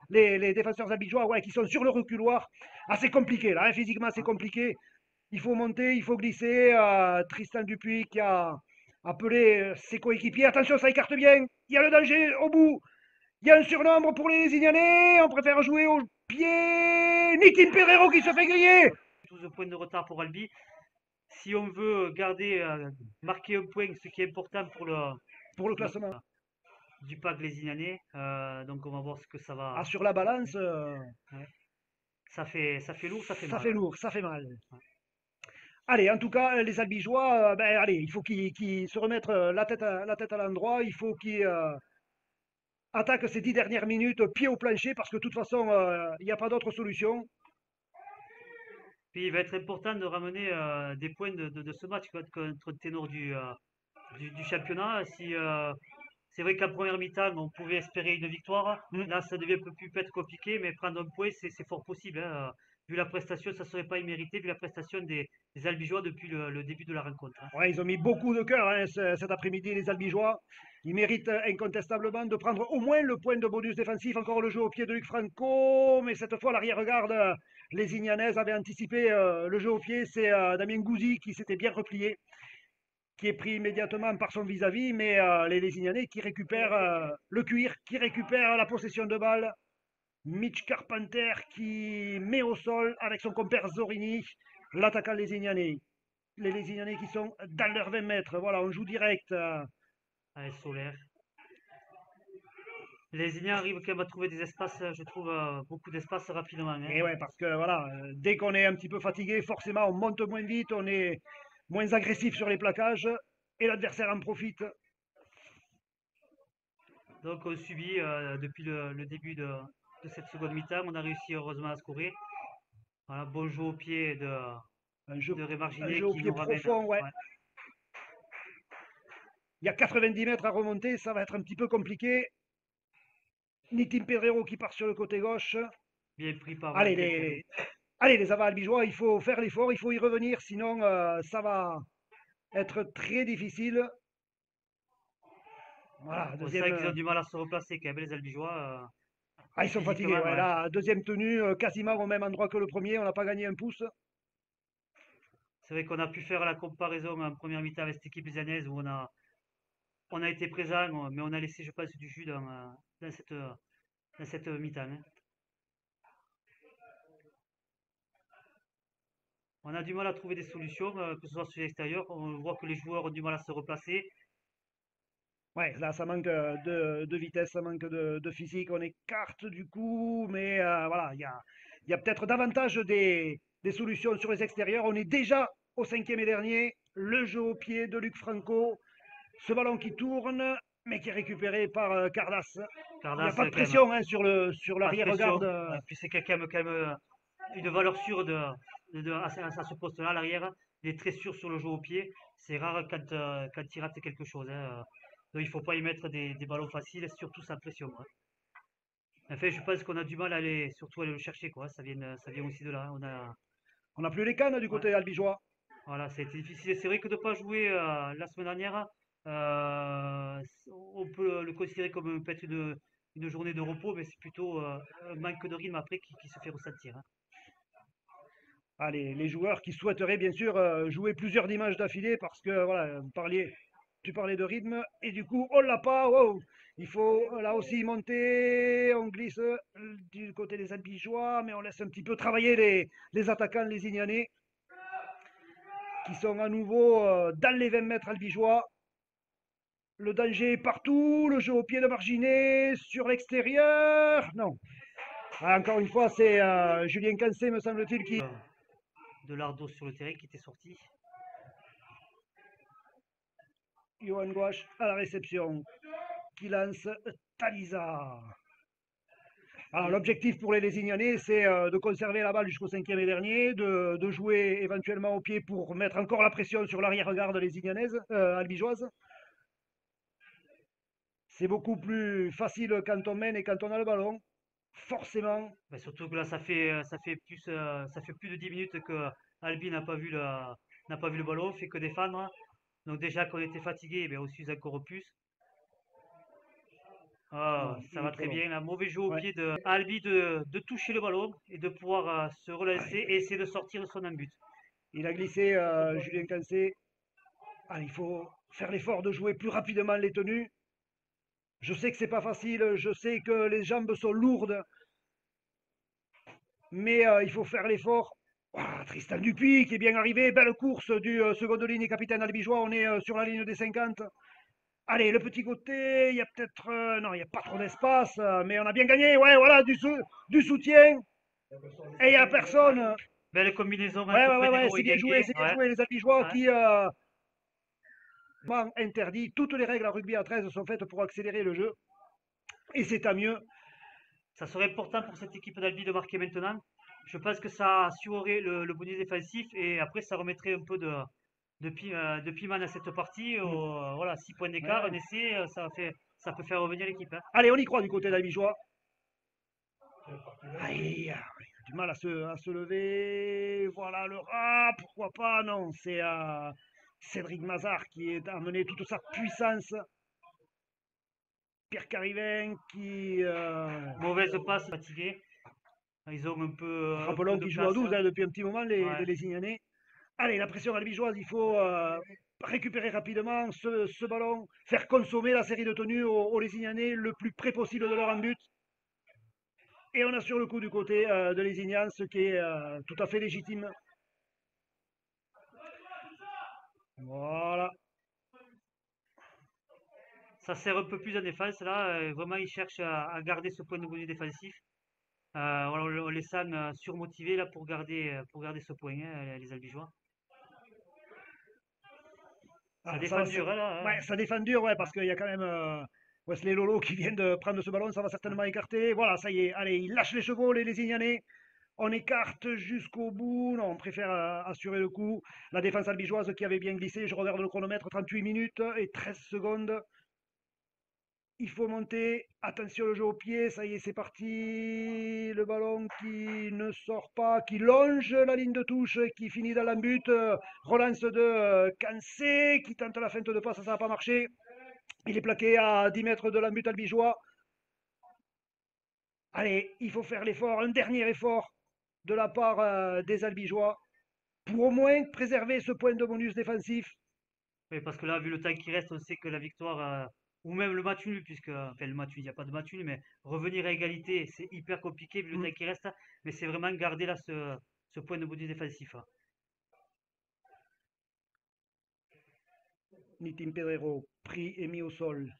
A: abigeois, ouais, qui sont sur le reculoir. Assez compliqué, là, hein, physiquement, c'est compliqué. Il faut monter, il faut glisser. Tristan Dupuis qui a appelé ses coéquipiers. Attention, ça écarte bien. Il y a le danger au bout. Il y a un surnombre pour les Ignanais. On préfère jouer au pied. Nitin Pereiro qui se fait griller.
B: 12 points de retard pour Albi. Si on veut garder, marquer un point, ce qui est important
A: Pour le classement.
B: du pack les Ignanais, donc on va voir ce que ça va.
A: Ah, sur la balance,
B: Ouais. Ça fait lourd, ça fait
A: ça
B: mal.
A: fait
B: Ouais.
A: lourd, ça fait mal.
B: Ouais.
A: Allez, en tout cas, les Albigeois, ben, allez, il faut qu'ils se remettent la tête à l'endroit. Il faut qu'ils attaquent ces 10 dernières minutes pied au plancher parce que de toute façon, il n'y a pas d'autre solution.
B: Puis il va être important de ramener des points de ce match contre le ténor du championnat. Si, c'est vrai qu'en première mi-temps, on pouvait espérer une victoire.
A: Mm.
B: Là, ça devient un peu plus peut-être compliqué, mais prendre un point, c'est fort possible, hein. Vu la prestation, ça ne serait pas immérité, vu la prestation des Albigeois depuis le début de la rencontre, hein.
A: Ouais, ils ont mis beaucoup de cœur hein, cet après-midi, les Albigeois. Ils méritent incontestablement de prendre au moins le point de bonus défensif. Encore le jeu au pied de Luc Franco, mais cette fois, l'arrière-garde, les Ignanaises avaient anticipé le jeu au pied. C'est Damien Gouzi qui s'était bien replié, qui est pris immédiatement par son vis-à-vis, mais les Lésignanais qui récupèrent le cuir, qui récupèrent la possession de balle. Mitch Carpenter qui met au sol avec son compère Zorini, l'attaquant Lésignanais. Les Lésignanais qui sont dans leurs 20 mètres. Voilà, on joue direct.
B: Allez, Solaire. Les Ignans arrivent quand même à trouver des espaces, je trouve, beaucoup d'espace rapidement, hein.
A: Et ouais, parce que voilà, dès qu'on est un petit peu fatigué, forcément, on monte moins vite, on est moins agressif sur les plaquages, et l'adversaire en profite.
B: Donc on subit depuis le début de cette seconde mi-temps. On a réussi heureusement à scorer. Voilà, bon jeu au pied
A: Un jeu,
B: de
A: un
B: Rémarginet
A: jeu au
B: qui
A: pied
B: nous ramène.
A: profond, ouais.
B: Ouais,
A: Il y a 90 mètres à remonter, ça va être un petit peu compliqué. Nitin Pedrero qui part sur le côté gauche.
B: bien pris par
A: Allez,
B: Kelkadi.
A: les avals albigeois, il faut faire l'effort, il faut y revenir, sinon ça va être très difficile. Voilà,
B: On sait qu'ils ont
A: deuxième.
B: du mal à se replacer quand même, les Albigeois,
A: Ah, ils sont fatigués,
B: physiquement.
A: ouais.
B: Ouais.
A: Là, deuxième tenue, quasiment au même endroit que le premier, on n'a pas gagné un pouce.
B: C'est vrai qu'on a pu faire la comparaison en première mi-temps avec cette équipe lyonnaise où on a été présent, mais on a laissé, je pense, du jus dans cette mi-temps, hein. On a du mal à trouver des solutions, que ce soit sur l'extérieur. On voit que les joueurs ont du mal à se replacer.
A: Ouais, là, ça manque de vitesse, ça manque de physique. On écarte du coup, mais voilà, il y a peut-être davantage des solutions sur les extérieurs. On est déjà au cinquième et dernier. Le jeu au pied de Luc Franco. Ce ballon qui tourne, mais qui est récupéré par Cardas. Il n'y a
B: Cardas,
A: pas de
B: quand même,
A: pression hein, sur
B: pas de
A: l'arrière-garde.
B: pression. Puis c'est quelqu'un quand même une valeur sûre à ce poste-là, à l'arrière. Il est très sûr sur le jeu au pied. C'est rare quand il rate quelque chose, hein. Donc il ne faut pas y mettre des ballons faciles, surtout sans pression, hein. En fait, je pense qu'on a du mal surtout aller le chercher, quoi. Ça vient aussi de là, hein.
A: On n'a plus les cannes du
B: Ouais,
A: côté albigeois.
B: voilà, ça a été difficile. C'est vrai que de ne pas jouer la semaine dernière, on peut le considérer comme peut-être une journée de repos, mais c'est plutôt un manque de rythme après qui se fait ressentir, hein.
A: Allez, les joueurs qui souhaiteraient bien sûr jouer plusieurs dimanches d'affilée parce que voilà, tu parlais de rythme et du coup on l'a pas. Wow. Il faut là aussi monter, on glisse du côté des Albigeois, mais on laisse un petit peu travailler les attaquants, les Ignanais, qui sont à nouveau dans les 20 mètres albigeois. Le danger est partout, le jeu au pied de Marginet sur l'extérieur. Non, Ah, encore une fois, c'est Julien Cancé, me semble-t-il, qui...
B: De Lardo sur le terrain qui était sorti.
A: Johan Gouache à la réception, qui lance Talisa. Alors l'objectif pour les Lézignanais, c'est de conserver la balle jusqu'au 5e et dernier, de jouer éventuellement au pied pour mettre encore la pression sur l'arrière-garde lézignanaise, albigeoise. C'est beaucoup plus facile quand on mène et quand on a le ballon, forcément.
B: Mais surtout que là, ça fait plus de 10 minutes que Albi n'a pas vu le ballon, fait que défendre. Donc déjà qu'on était fatigué, ben, on s'use encore plus. Ah,
A: Non,
B: ça va très bien. Là, mauvais jeu au
A: ouais.
B: pied de Albi de toucher le ballon et de pouvoir se relancer et essayer de sortir de son embut.
A: Il a glissé Julien Cancé. Ah, il faut faire l'effort de jouer plus rapidement les tenues. Je sais que c'est pas facile, je sais que les jambes sont lourdes, mais il faut faire l'effort. Voilà, Tristan Dupuis qui est bien arrivé, belle course du seconde ligne capitaine albigeois, on est sur la ligne des 50. Allez, le petit côté, il y a peut-être... non, il n'y a pas trop d'espace, mais on a bien gagné, ouais, voilà, du soutien, et il n'y a personne.
B: Belle combinaison
A: Ouais,
B: entre
A: ouais, ouais, ouais,
B: Pedro et Gengué.
A: c'est bien
B: Ouais,
A: joué, les albigeois
B: ouais.
A: qui... interdit, toutes les règles à rugby à 13 sont faites pour accélérer le jeu, et c'est à mieux.
B: Ça serait important pour cette équipe d'Albi de marquer maintenant. Je pense que ça assurerait le bonus défensif et après ça remettrait un peu de piment à cette partie.
A: Mm.
B: Voilà, 6 points d'écart, un
A: Ouais.
B: essai, ça peut faire revenir l'équipe, hein.
A: Allez, on y croit du côté d'Albigeois. Aïe, il a du mal à se lever. Voilà le rat, pourquoi pas? Non, c'est Cédric Mazard qui est amené toute sa puissance. Pierre Carivin qui...
B: Mauvaise passe, fatigué. Ils ont un peu
A: rappelons
B: de
A: qu'il joue à
B: place.
A: 12 hein, depuis un petit moment, les
B: Ouais.
A: Lézignanais. Allez, la pression albigeoise, il faut récupérer rapidement ce ballon, faire consommer la série de tenues aux Lézignanais le plus près possible de leur en but. Et on a sur le coup du côté de Lézignan, ce qui est tout à fait légitime. Voilà.
B: Ça sert un peu plus en défense là. Vraiment, ils cherchent à garder ce point de bonus défensif. Voilà, on les sent surmotivés là pour garder ce point, hein, les Albigeois. Ça
A: Ah,
B: défend dur, hein, là,
A: ouais,
B: hein.
A: ça défend dur, ouais,
B: Ouais.
A: parce qu'il y a quand même Wesley Lolo qui vient de prendre ce ballon, ça va certainement écarter. Voilà, ça y est, allez, il lâche les chevaux, les Lézignanais. On écarte jusqu'au bout. Non, on préfère assurer le coup. La défense albigeoise qui avait bien glissé, je regarde le chronomètre, 38 minutes et 13 secondes. Il faut monter. Attention le jeu au pied. Ça y est, c'est parti. Le ballon qui ne sort pas, qui longe la ligne de touche, qui finit dans l'embut. Relance de Cancé qui tente la feinte de passe, ça n'a pas marché. Il est plaqué à 10 mètres de l'embut albigeois. Allez, il faut faire l'effort, un dernier effort de la part des albigeois pour au moins préserver ce point de bonus défensif.
B: Oui, parce que là, vu le temps qui reste, on sait que la victoire, ou même le match nul, puisque, enfin le match nul, il n'y a pas de match nul, mais revenir à égalité, c'est hyper compliqué vu le
A: Mm.
B: temps qui reste. Mais c'est vraiment garder là ce point de bonus défensif, hein.
A: Nitin Pedrero, pris et mis au sol.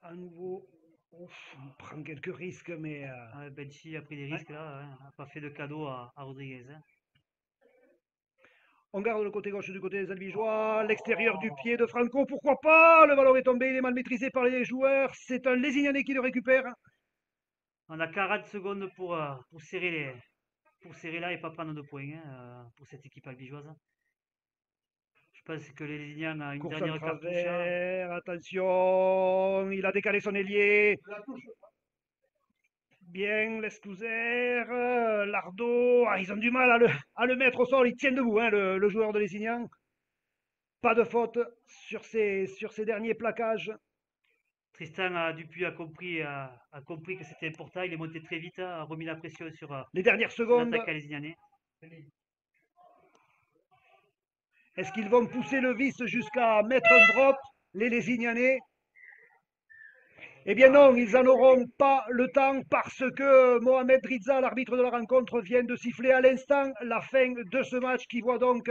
A: À nouveau, ouf, on prend quelques risques, mais
B: Ouais, Benchi a pris des
A: ouais.
B: risques là, hein, n'a pas fait de cadeau à Rodriguez, hein.
A: On garde le côté gauche du côté des Albigeois, l'extérieur du pied de Franco, pourquoi pas? Le ballon est tombé, il est mal maîtrisé par les joueurs. C'est un Lézignanais qui le récupère.
B: On a 40 secondes pour serrer là et pas prendre de points, hein, pour cette équipe albigeoise. Je pense que les Lézignan a une
A: Course en
B: dernière cartouche, hein.
A: travers, attention, il a décalé son ailier. Bien, Lestouzer, Lardo, ah, ils ont du mal à le mettre au sol, il tient debout, hein, le joueur de Lézignan. Pas de faute sur ces derniers plaquages.
B: Tristan Dupuis a compris que c'était important. Il est monté très vite, a remis la pression
A: Les dernières
B: sur
A: secondes,
B: l'attaque lézignanais.
A: est-ce qu'ils vont pousser le vice jusqu'à mettre un drop, les Lézignanais? Eh bien non, ils n'en auront pas le temps parce que Mohamed Rizza, l'arbitre de la rencontre, vient de siffler à l'instant la fin de ce match qui voit donc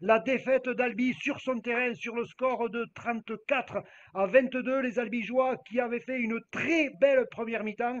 A: la défaite d'Albi sur son terrain sur le score de 34 à 22. Les Albigeois qui avaient fait une très belle première mi-temps